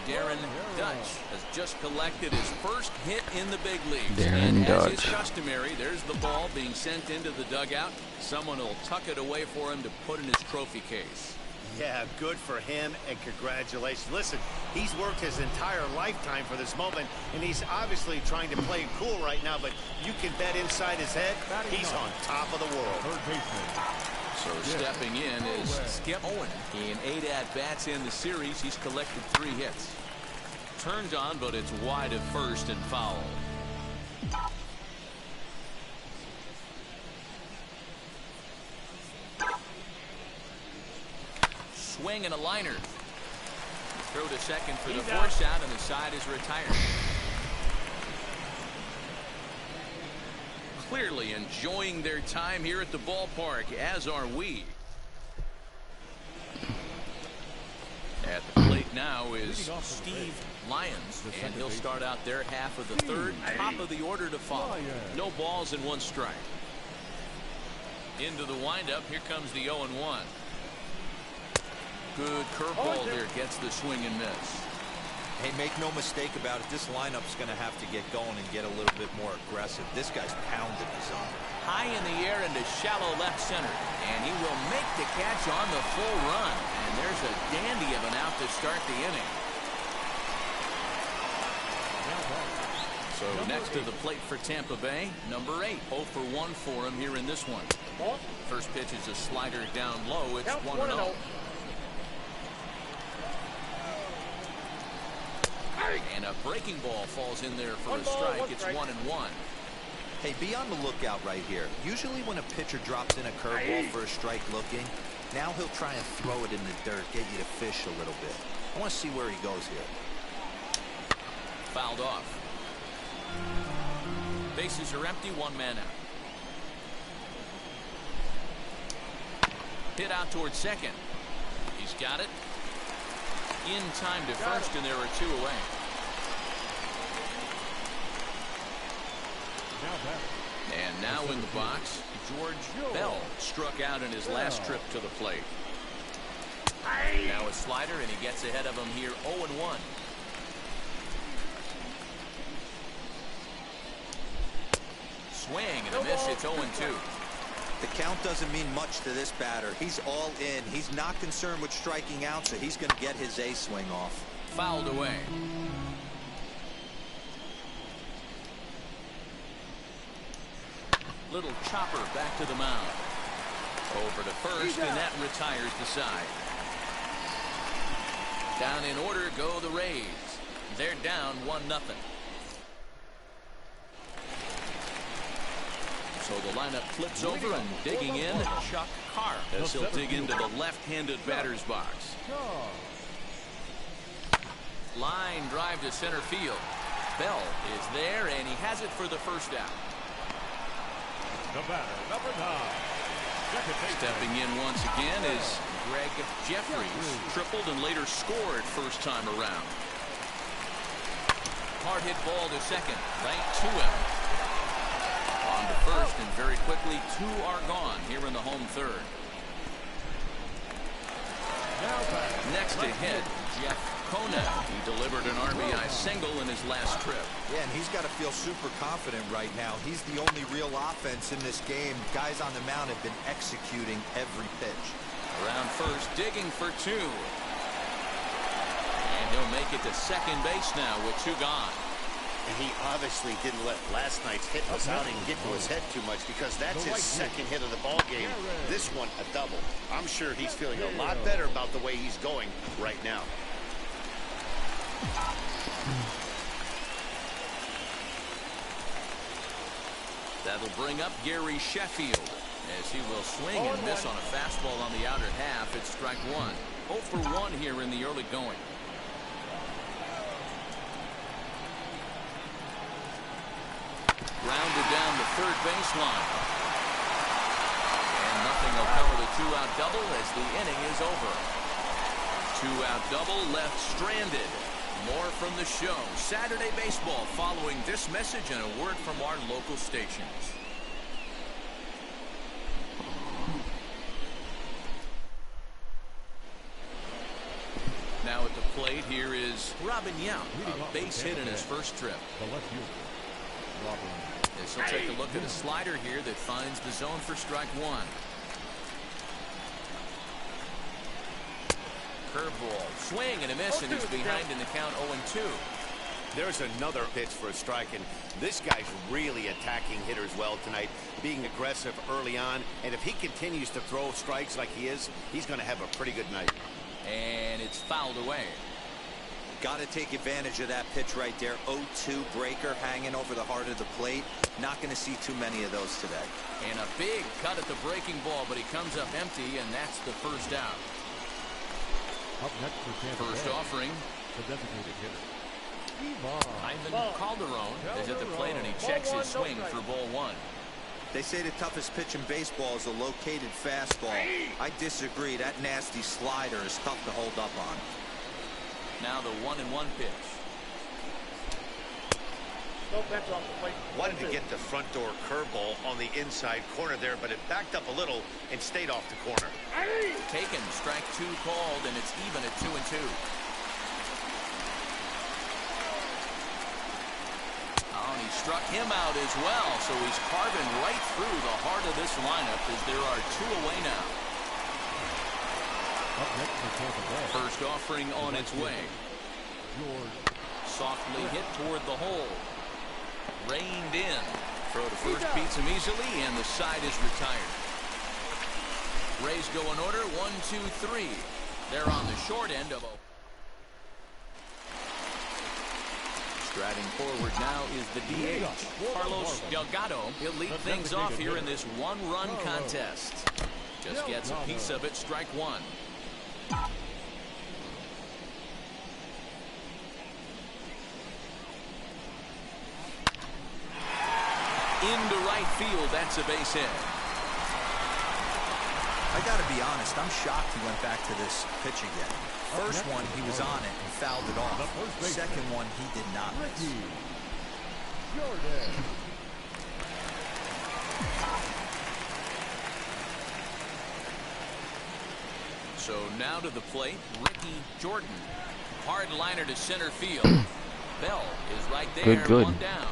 Darren Dutch has just collected his first hit in the big leagues. Darren and as is Dutch. customary, there's the ball being sent into the dugout. Someone will tuck it away for him to put in his trophy case. Yeah, good for him, and congratulations. Listen, he's worked his entire lifetime for this moment, and he's obviously trying to play it cool right now, but you can bet inside his head, he's on top of the world. Third baseman. So stepping in is Skip Owen. In 8 at-bats in the series, he's collected 3 hits. Turns on, but it's wide of first and foul. Swing and a liner. Throw to second for the force out, and the side is retired. clearly enjoying their time here at the ballpark, as are we. At the plate now is Steve Lyons, and he'll start out their half of the third. Top of the order to follow. No balls and 1 strike. Into the windup, here comes the 0-1. Good curveball there, gets the swing and miss. Hey, make no mistake about it, this lineup's going to have to get going and get a little bit more aggressive. This guy's pounding the zone. High in the air into shallow left center, and he will make the catch on the full run. And there's a dandy of an out to start the inning. So next to the plate for Tampa Bay, number 8, 0 for 1 for him here in this one. First pitch is a slider down low. It's 1-0. And a breaking ball falls in there for a strike. It's 1-1. Hey, be on the lookout right here. Usually when a pitcher drops in a curveball for a strike looking, now he'll try and throw it in the dirt, get you to fish a little bit. I want to see where he goes here. Fouled off. Bases are empty, 1 man out. Hit out towards second. He's got it. In time to first, and there are 2 away. And now in the box, George Bell struck out in his last trip to the plate. Now a slider, and he gets ahead of him here, 0-1. Swing and a miss. It's 0-2. The count doesn't mean much to this batter. He's all in. He's not concerned with striking out, so he's going to get his A swing off. Fouled away. Little chopper back to the mound. Over to first, and that retires the side. Down in order go the Rays. They're down 1-0. So the lineup flips over, and digging in, Chuck Carr, as he'll dig into the left-handed batter's box. Line drive to center field. Bell is there, and he has it for the first out. The batter, number 9. Stepping in once again is Greg Jeffries. Tripled and later scored first time around. Hard hit ball to second, right to him. On to first, and very quickly 2 are gone here in the home third. Next to hit, Jeff Kona. He delivered an RBI single in his last trip. Yeah, and he's got to feel super confident right now. He's the only real offense in this game. Guys on the mound have been executing every pitch. Around first, digging for 2. And he'll make it to second base now with 2 gone. And he obviously didn't let last night's hitless outing get to his head too much, because that's his second hit of the ball game. This one a double. I'm sure he's feeling a lot better about the way he's going right now. That'll bring up Gary Sheffield, as he will swing and miss on a fastball on the outer half. It's strike 1. 0 for 1 here in the early going. Grounded down the third baseline. And nothing will cover the 2-out double as the inning is over. 2-out double left stranded. More from the show. Saturday baseball following this message and a word from our local stations. Now at the plate, here is Robin Yount, a base hit in his first trip. The left fielder, Robin. As he'll take a look at a slider here that finds the zone for strike 1. Curveball, swing and a miss, and he's behind in the count 0-2. There's another pitch for a strike, and this guy's really attacking hitters well tonight, being aggressive early on, and if he continues to throw strikes like he is, he's going to have a pretty good night. And it's fouled away. Got to take advantage of that pitch right there. 0-2 breaker hanging over the heart of the plate. Not going to see too many of those today. And a big cut at the breaking ball, but he comes up empty, and that's the first out. Up next for Tampa First Bay, offering. the designated hitter, Ivan Calderon is at the plate, and he checks his swing for ball 1. They say the toughest pitch in baseball is a located fastball. I disagree. That nasty slider is tough to hold up on. Now the 1-1 pitch. Wanted to get the front door curveball on the inside corner there, but it backed up a little and stayed off the corner. Taken, strike 2 called, and it's even at 2-2. Oh, and he struck him out as well, so he's carving right through the heart of this lineup as there are 2 away now. Up next for Tampa Bay. First offering on its way. Softly hit toward the hole. Reined in. Throw to first beats him easily, and the side is retired. Rays go in order, 1, 2, 3. They're on the short end of a... Striding forward now is the DH, Carlos Delgado. He'll lead things off here in this 1-run contest. Just gets a piece of it, strike 1. Into right field, that's a base hit. I got to be honest, I'm shocked he went back to this pitch again. First one, he was on it and fouled it off. Second one, he did not miss. So now to the plate, Ricky Jordan. Hard liner to center field. Bell is right there, Good. 1 down.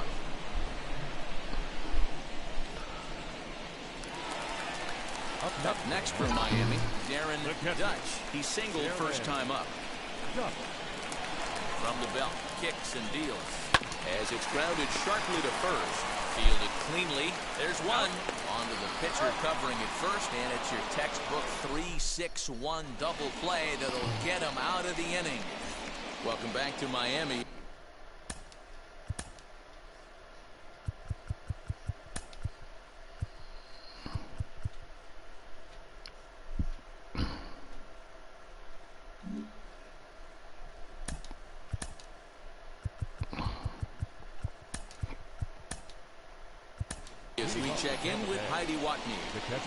Up next from Miami, Darren Dutch. He singled first time up. From the belt, kicks and deals. As it's grounded sharply to first. Fielded cleanly. There's one. Onto the pitcher covering it first, and it's your textbook 3-6-1 double play that'll get him out of the inning. Welcome back to Miami. As we check in with Heidi Watney.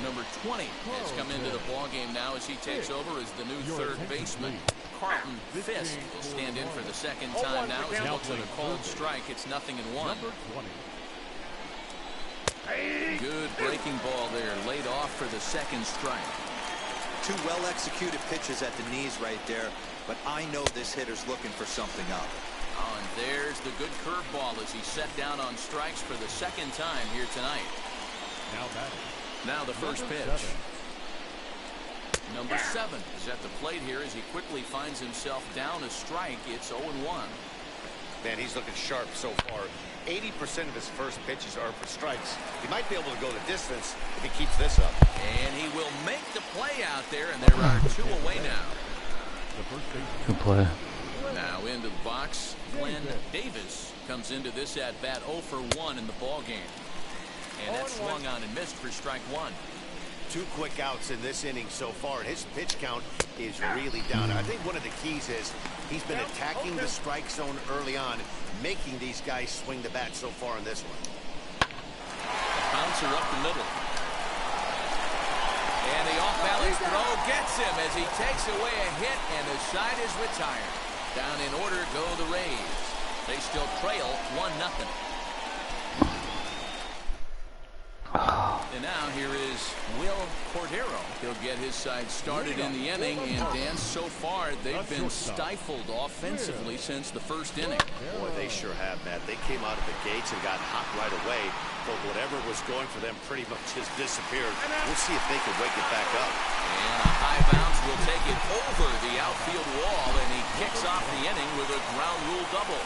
Number 20 has come into the ballgame now as he takes over as the new third baseman. Carlton Fisk will stand in for the second time now as he looks at a called strike. It's 0-1. Good breaking ball there, laid off for the second strike. 2 well-executed pitches at the knees right there, but I know this hitter's looking for something up. Oh, and there's the good curveball as he set down on strikes for the second time here tonight. Now the first pitch. Number 7 is at the plate here as he quickly finds himself down a strike. It's 0-1. Man, he's looking sharp so far. 80% of his first pitches are for strikes. He might be able to go the distance if he keeps this up. And he will make the play out there, and there are 2 away now. Good play. Now into the box, Glenn Davis comes into this at bat 0 for 1 in the ball game. And that's swung on and missed for strike 1. 2 quick outs in this inning so far, and his pitch count is really down. I think one of the keys is he's been attacking the strike zone early on, making these guys swing the bat so far in this one. Bouncer up the middle. And the off-balance throw gets him as he takes away a hit, and the side is retired. Down in order go the Rays. They still trail 1-0. And now here is Will Cordero. He'll get his side started in the inning, and Dan, so far they've been stifled offensively since the first inning. Boy, they sure have, Matt. They came out of the gates and got hot right away, but whatever was going for them pretty much just disappeared. We'll see if they can wake it back up. And a high bounce will take it over the outfield wall, and he kicks off the inning with a ground rule double.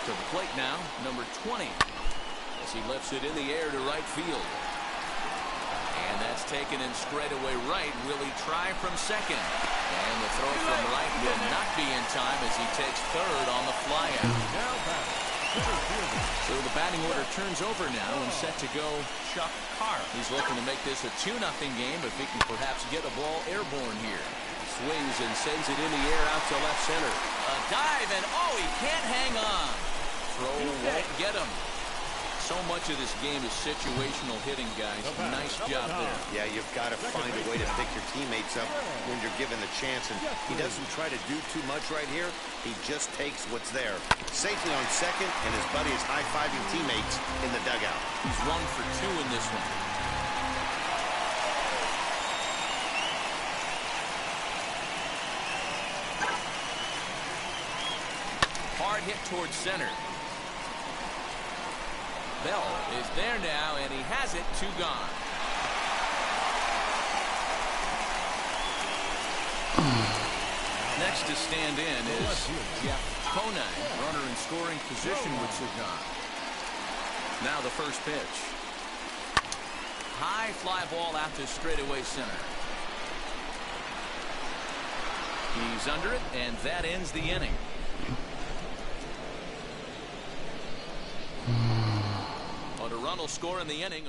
To the plate now, number 20, as he lifts it in the air to right field. And that's taken in straightaway right. Will he try from second? And the throw from right will not be in time as he takes third on the flyout. So the batting order turns over now and set to go Chuck Carr. He's looking to make this a 2-0 game if he can perhaps get a ball airborne here. Swings and sends it in the air out to left center. A dive, and oh, he can't hang on. throw won't get him. So much of this game is situational hitting, guys. Nice job there. Yeah, you've got to find a way to pick your teammates up when you're given the chance. And he doesn't try to do too much right here. He just takes what's there. Safely on second, and his buddy is high-fiving teammates in the dugout. He's 1 for 2 in this one. Hard hit towards center. Bell is there now, and he has it. 2 gone. Next to stand in is Jeff Conine. Runner in scoring position with 2 gone. Now the first pitch. High fly ball out to straightaway center. He's under it, and that ends the inning. But a run will score in the inning.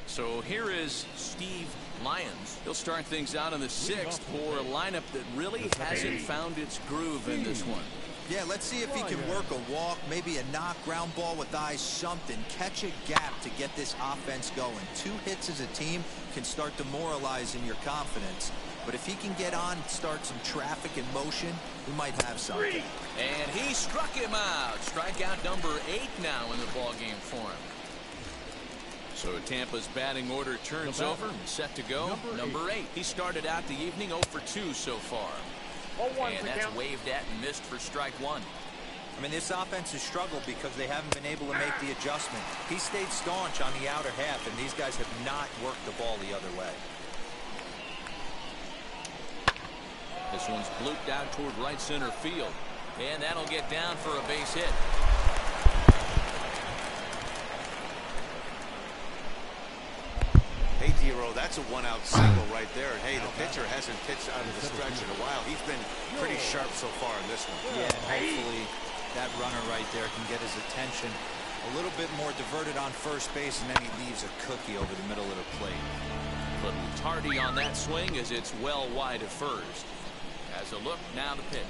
So here is Steve Lyons. He'll start things out in the 6th for a lineup that really hasn't found its groove in this one. Yeah, let's see if he can work a walk, maybe a knock, ground ball with eyes, something. Catch a gap to get this offense going. 2 hits as a team can start demoralizing your confidence. But if he can get on, start some traffic in motion, we might have something. And he struck him out. Strikeout number 8 now in the ballgame for him. So Tampa's batting order turns over and set to go. Number 8. He started out the evening 0 for 2 so far. And that's waved at and missed for strike 1. I mean, this offense has struggled because they haven't been able to make the adjustment. He stayed staunch on the outer half, and these guys have not worked the ball the other way. This one's blooped out toward right center field. And that'll get down for a base hit. Hey, D-Row, that's a 1-out single right there. And, hey, the pitcher hasn't pitched out of the stretch in a while. He's been pretty sharp so far in this one. Yeah, and hopefully that runner right there can get his attention a little bit more diverted on first base, and then he leaves a cookie over the middle of the plate. But tardy on that swing as it's well wide of first. Has a look, now the pitch.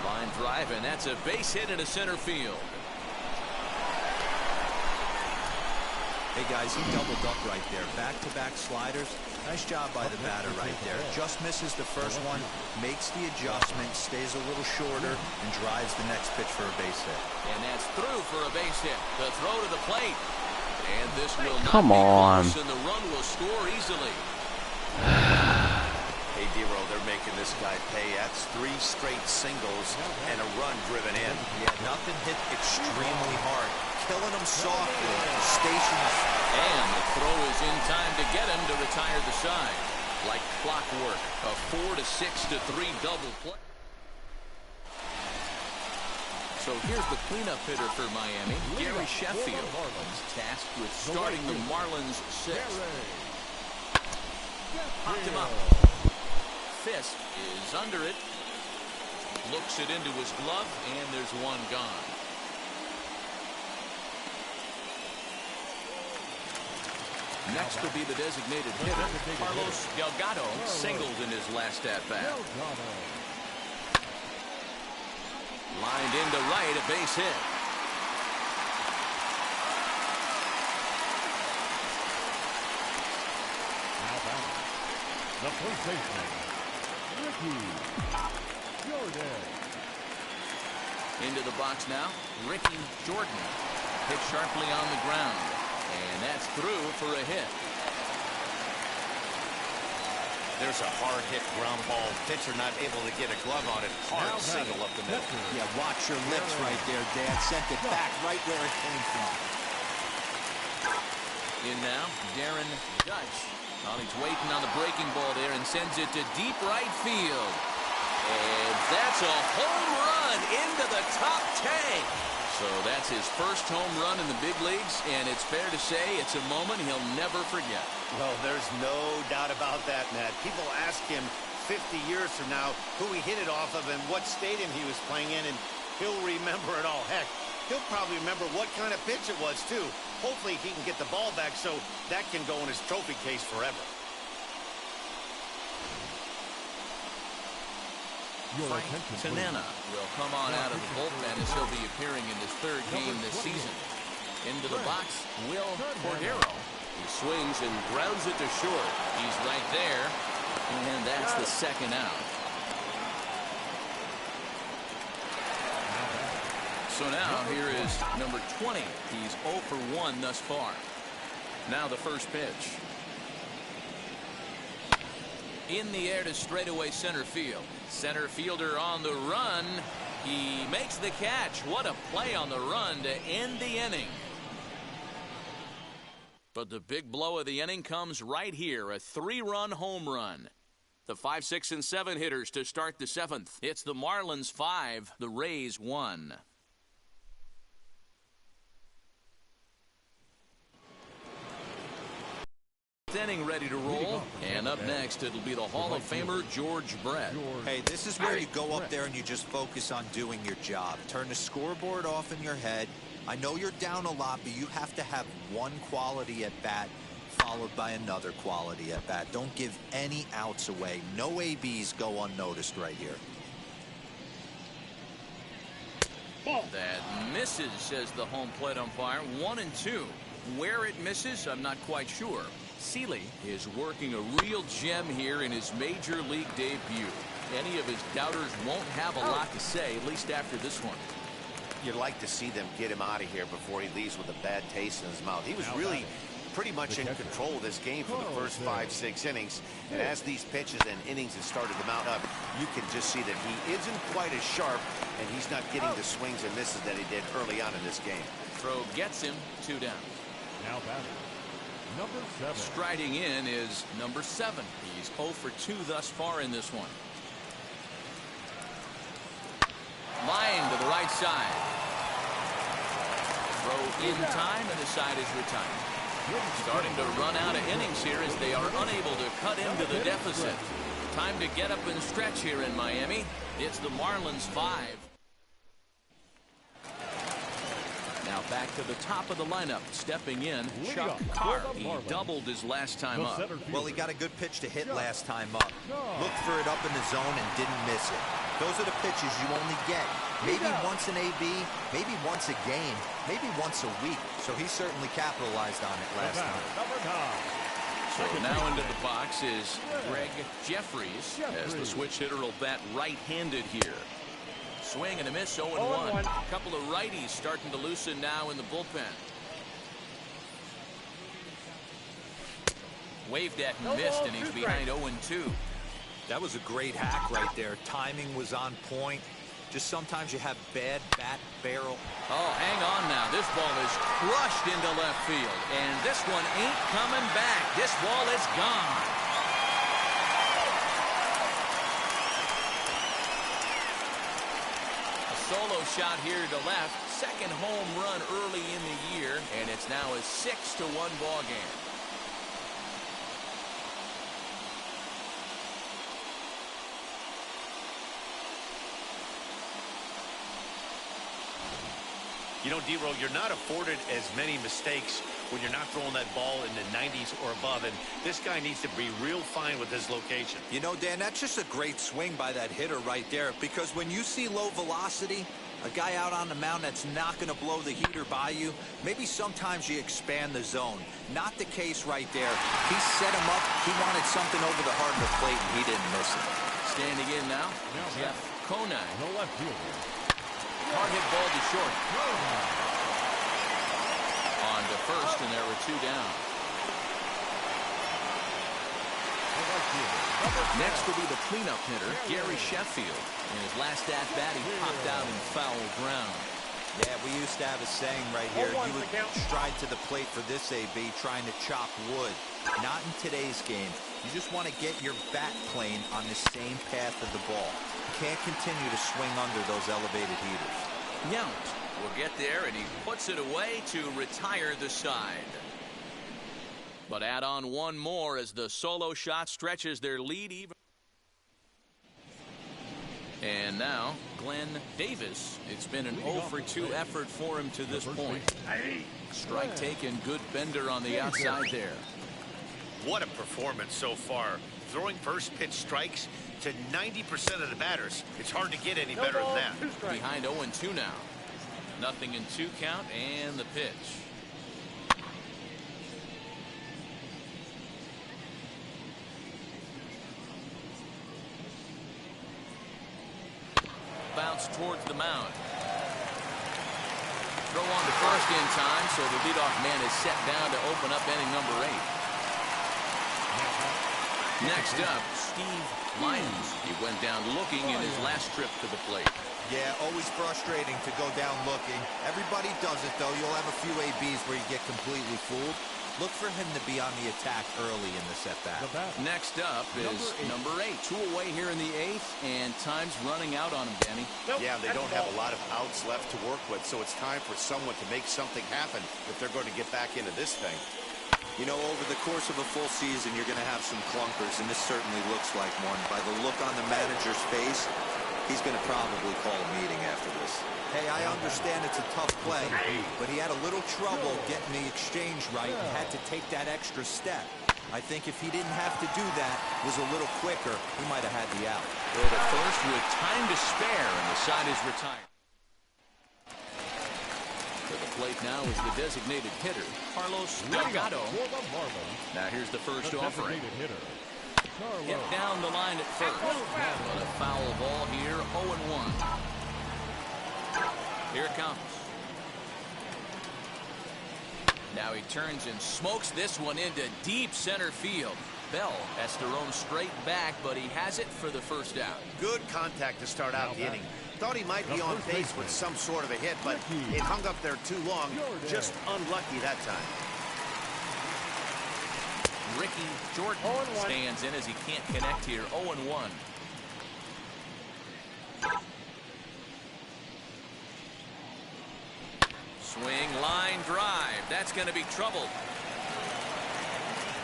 Line drive, and that's a base hit into center field. Hey guys, he doubled up right there. Back-to-back sliders. Nice job by the batter right there. Just misses the first one, makes the adjustment, stays a little shorter, and drives the next pitch for a base hit. And that's through for a base hit. The throw to the plate. And this will not Come be on. close, and the run will score easily. Hey, D-Row, they're making this guy pay. That's 3 straight singles and a run driven in. Yeah, nothing hit extremely hard. Killing him softly. Stations. And the throw is in time to get him to retire the side. Like clockwork. A 4 to 6 to 3 double play. So here's the cleanup hitter for Miami, Gary Sheffield. He's tasked with starting the Marlins 6th. Popped him up. Fisk is under it. Looks it into his glove, and there's 1 gone. Next will be the designated hitter. Carlos Delgado singled in his last at-bat. Lined into right, a base hit. Now batting, the first baseman, Ricky Jordan. Into the box now, Ricky Jordan. Hit sharply on the ground. And that's through for a hit. There's a hard hit ground ball. Pitcher not able to get a glove on it. Hard single up the middle. Yeah, watch your lips right there, Dad. Sent it back right where it came from. In now, Darren Dutch. Well, he's waiting on the breaking ball there and sends it to deep right field. And that's a home run into the top tank. So that's his first home run in the big leagues, and it's fair to say it's a moment he'll never forget. Well, there's no doubt about that, Matt. People ask him 50 years from now who he hit it off of and what stadium he was playing in, and he'll remember it all. Heck, He'll probably remember what kind of pitch it was, too. Hopefully he can get the ball back so that can go in his trophy case forever. Frank Tanana will come on out of the bullpen as he'll be appearing in his third game this season. Into the box, Will Cordero. He swings and grounds it to short. He's right there, and that's the second out. So now here is number 20. He's 0 for 1 thus far. Now the first pitch. In the air to straightaway center field. Center fielder on the run. He makes the catch. What a play on the run to end the inning. But the big blow of the inning comes right here. A 3-run home run. The 5, 6, and 7 hitters to start the 7th. It's the Marlins 5, the Rays 1. Inning ready to roll, and up next it'll be the Hall of Famer George Brett. Hey, this is where you go up there and you just focus on doing your job. Turn the scoreboard off in your head. I know you're down a lot, but you have to have one quality at bat followed by another quality at bat. Don't give any outs away. No ABs go unnoticed right here. That misses, says the home plate umpire. 1-2. Where it misses, I'm not quite sure. Seeley is working a real gem here in his major league debut. Any of his doubters won't have a lot to say, at least after this one. You'd like to see them get him out of here before he leaves with a bad taste in his mouth. He was really pretty much in control of this game for the first 5, 6 innings. And as these pitches and innings have started to mount up, you can just see that he isn't quite as sharp, and he's not getting the swings and misses that he did early on in this game. Throw gets him, 2 down. Now batting, number 7. Striding in is number 7. He's 0 for 2 thus far in this one. Line to the right side. Throw in time, and the side is retired. Starting to run out of innings here as they are unable to cut into the deficit. Time to get up and stretch here in Miami. It's the Marlins 5. Now back to the top of the lineup. Stepping in, Chuck Carr. He doubled his last time up. Well, he got a good pitch to hit last time up. Looked for it up in the zone and didn't miss it. Those are the pitches you only get. Maybe once an AB, maybe once a game, maybe once a week. So he certainly capitalized on it last time. So now into the box is Greg Jeffries, as the switch hitter will bat right-handed here. Swing and a miss, 0-1. A couple of righties starting to loosen now in the bullpen. Waved at and missed, and he's behind 0-2. That was a great hack right there. Timing was on point. Just sometimes you have bad bat barrel. Oh, hang on now. This ball is crushed into left field, and this one ain't coming back. This ball is gone. Solo shot here to left. Second home run early in the year, and it's now a 6-1 ball game. You know, D-Row, you're not afforded as many mistakes when you're not throwing that ball in the 90s or above, and this guy needs to be real fine with his location. You know, Dan, that's just a great swing by that hitter right there, because when you see low velocity, a guy out on the mound that's not going to blow the heater by you, maybe sometimes you expand the zone. Not the case right there. He set him up. He wanted something over the heart of the plate, and he didn't miss it. Standing in now, Jeff Conine. No left fielder. Hard hit ball to short. On to first, and there were 2 down. Next will be the cleanup hitter, Gary Sheffield. In his last at-bat, he popped out in foul ground. Yeah, we used to have a saying right here. You would stride to the plate for this AB trying to chop wood. Not in today's game. You just want to get your bat plane on the same path of the ball. Can't continue to swing under those elevated heaters. Yount will get there, and he puts it away to retire the side. But add on one more as the solo shot stretches their lead even. And now, Glenn Davis. It's been an 0 for 2 effort for him to this point. Strike taken, good bender on the outside there. What a performance so far. Throwing first pitch strikes to 90% of the batters. It's hard to get any better than that. Behind 0-2 now. 0-2 count and the pitch. Bounce towards the mound. Throw on to first in time, so the leadoff man is set down to open up inning number 8. Next up, Steve Lyons. He went down looking in his last trip to the plate. Yeah, always frustrating to go down looking. Everybody does it, though. You'll have a few ABs where you get completely fooled. Look for him to be on the attack early in the at-bat. Next up is number 8. 2 away here in the 8th, and time's running out on him, Danny. Yeah, they don't have a lot of outs left to work with, so it's time for someone to make something happen if they're going to get back into this thing. You know, over the course of a full season, you're going to have some clunkers, and this certainly looks like one. By the look on the manager's face, he's going to probably call a meeting after this. Hey, I understand it's a tough play, but he had a little trouble getting the exchange right and had to take that extra step. I think if he didn't have to do that, was a little quicker, he might have had the out. Well, the first with time to spare, and the side is retired. To the plate now is the designated hitter, Carlos Delgado. Now here's the first offering. Hit down the line at first. But a foul ball here, 0-1. Here it comes. Now he turns and smokes this one into deep center field. Bell has to roam straight back, but he has it for the first out. Good contact to start out the inning. Thought he might be on pace with some sort of a hit, but it hung up there too long. Just unlucky that time. Ricky Jordan stands in as he can't connect here. 0-1. Swing, line drive. That's going to be trouble.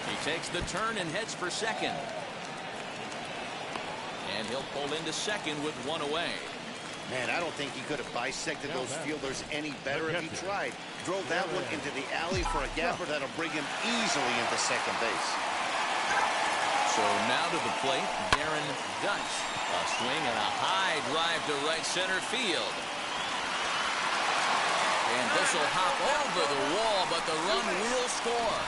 He takes the turn and heads for second. And he'll pull into second with 1 away. Man, I don't think he could have bisected those fielders any better if he tried. Drove that one into the alley for a gapper that'll bring him easily into second base. So now to the plate, Darren Dutch. A swing and a high drive to right center field. And this will hop over the wall, but the run will score.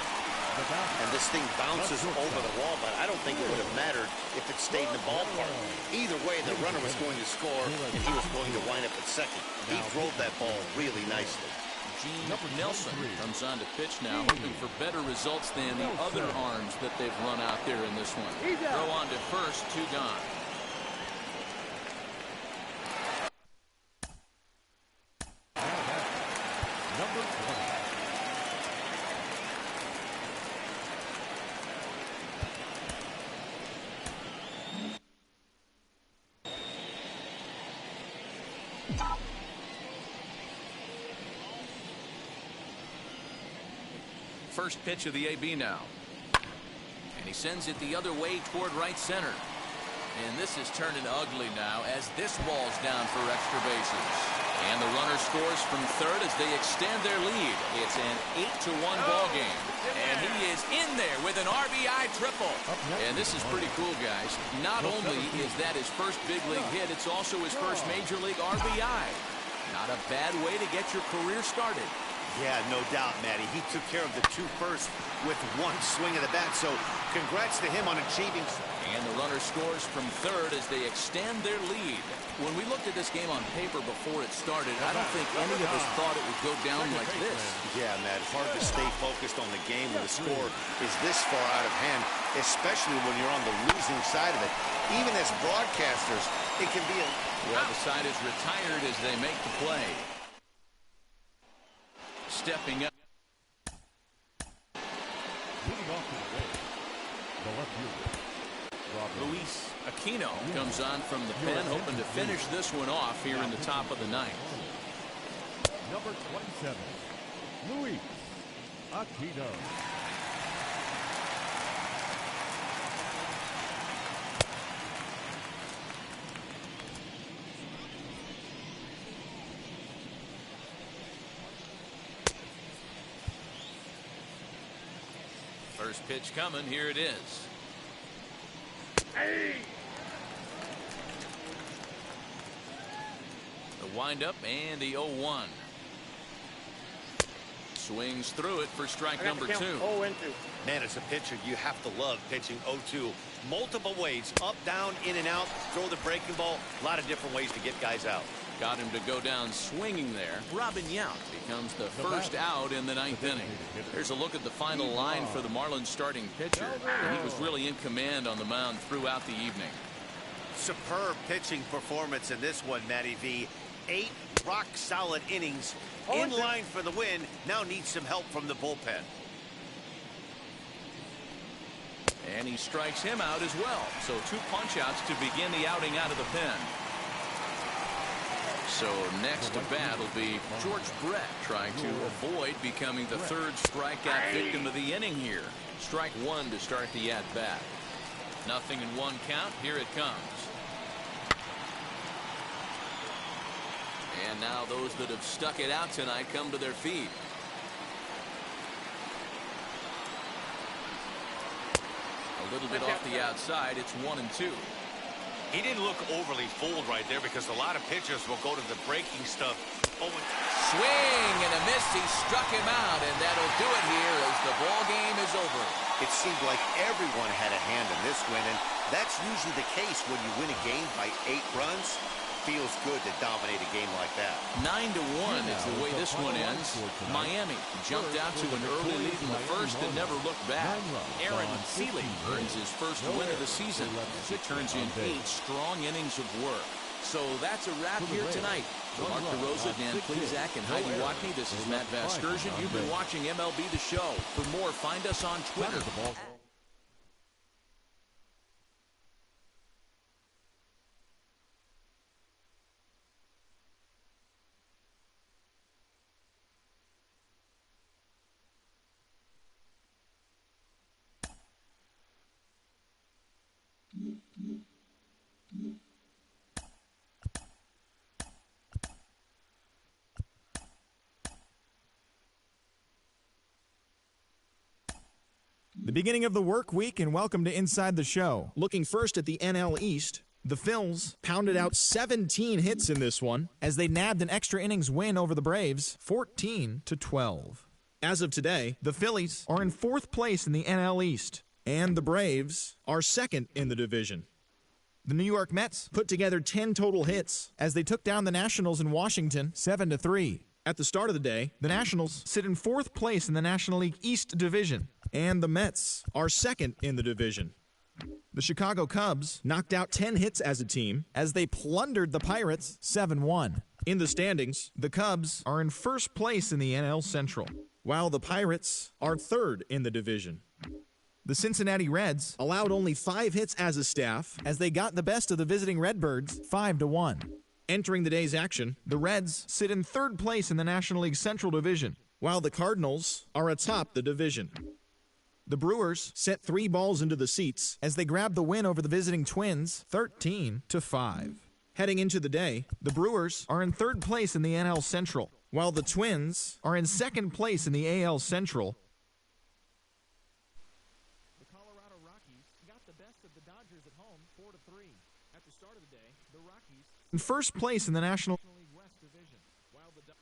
And this thing bounces over the wall, but I don't think it would have mattered if it stayed in the ballpark. Either way, the runner was going to score, and he was going to wind up at second. He drove that ball really nicely. Gene Nelson comes on to pitch now, hoping for better results than the other arms that they've run out there in this one. Throw on to first, 2 gone. Number 20. First pitch of the AB now. And he sends it the other way toward right center. And this is turning ugly now as this ball's down for extra bases. And the runner scores from third as they extend their lead. It's an 8-1 ball game. And he is in there with an RBI triple. And this is pretty cool, guys. Not only is that his first big league hit, it's also his first major league RBI. Not a bad way to get your career started. Yeah, no doubt, Matty. He took care of the 2 first with 1 swing of the bat, so congrats to him on achieving. And the runner scores from third as they extend their lead. When we looked at this game on paper before it started, I don't think any of us thought it would go down like this. Yeah, Matt, it's hard to stay focused on the game when the score is this far out of hand, especially when you're on the losing side of it. Even as broadcasters, it can be a... Well, the side is retired as they make the play. Stepping up. Leading off to the way, the left fielder, Luis Aquino comes on from the pen, hoping to finish this one off here in the top of the 9th. Number 27, Luis Aquino. First pitch coming. Here it is. The windup and the 0-1. Swings through it for strike number 2. Man, as a pitcher, you have to love pitching 0-2. Multiple ways, up, down, in and out, throw the breaking ball. A lot of different ways to get guys out. Got him to go down swinging there. Robin Yount becomes the first out in the 9th inning. Here's a look at the final line for the Marlins starting pitcher. And he was really in command on the mound throughout the evening. Superb pitching performance in this one, Matty V. 8 rock-solid innings. In line for the win. Now needs some help from the bullpen. And he strikes him out as well. So 2 punch-outs to begin the outing out of the pen. So next to bat will be George Brett, trying to avoid becoming the 3rd strikeout victim of the inning here. Strike 1 to start the at-bat. Nothing in 1 count. Here it comes. And now those that have stuck it out tonight come to their feet. A little bit off the outside. It's 1-2. He didn't look overly fooled right there because a lot of pitchers will go to the breaking stuff. Swing and a miss. He struck him out, and that'll do it here as the ball game is over. It seemed like everyone had a hand in this win, and that's usually the case when you win a game by 8 runs. Feels good to dominate a game like that. 9-1 is the way this one ends. Miami jumped out to an early lead in the first and never looked back. Aaron Seeley earns his first win of the season as he turns in 8 strong innings of work. So that's a wrap here tonight. For Mark DeRosa, Dan Plezak, and Heidi Watney, this is Matt Vasgersian. You've been watching MLB The Show. For more, find us on Twitter. The beginning of the work week, and welcome to Inside the Show. Looking first at the NL East, the Phils pounded out 17 hits in this one as they nabbed an extra innings win over the Braves, 14-12. As of today, the Phillies are in 4th place in the NL East, and the Braves are 2nd in the division. The New York Mets put together 10 total hits as they took down the Nationals in Washington 7-3. At the start of the day, the Nationals sit in 4th place in the National League East Division, and the Mets are 2nd in the division. The Chicago Cubs knocked out 10 hits as a team as they plundered the Pirates 7-1. In the standings, the Cubs are in 1st place in the NL Central, while the Pirates are 3rd in the division. The Cincinnati Reds allowed only 5 hits as a staff as they got the best of the visiting Redbirds 5-1. Entering the day's action, the Reds sit in 3rd place in the National League Central Division, while the Cardinals are atop the division. The Brewers sent 3 balls into the seats as they grabbed the win over the visiting Twins 13-5. Heading into the day, the Brewers are in 3rd place in the NL Central, while the Twins are in 2nd place in the AL Central. The Colorado Rockies got the best of the Dodgers at home 4-3. At the start of the day, the Rockies in 1st place in the National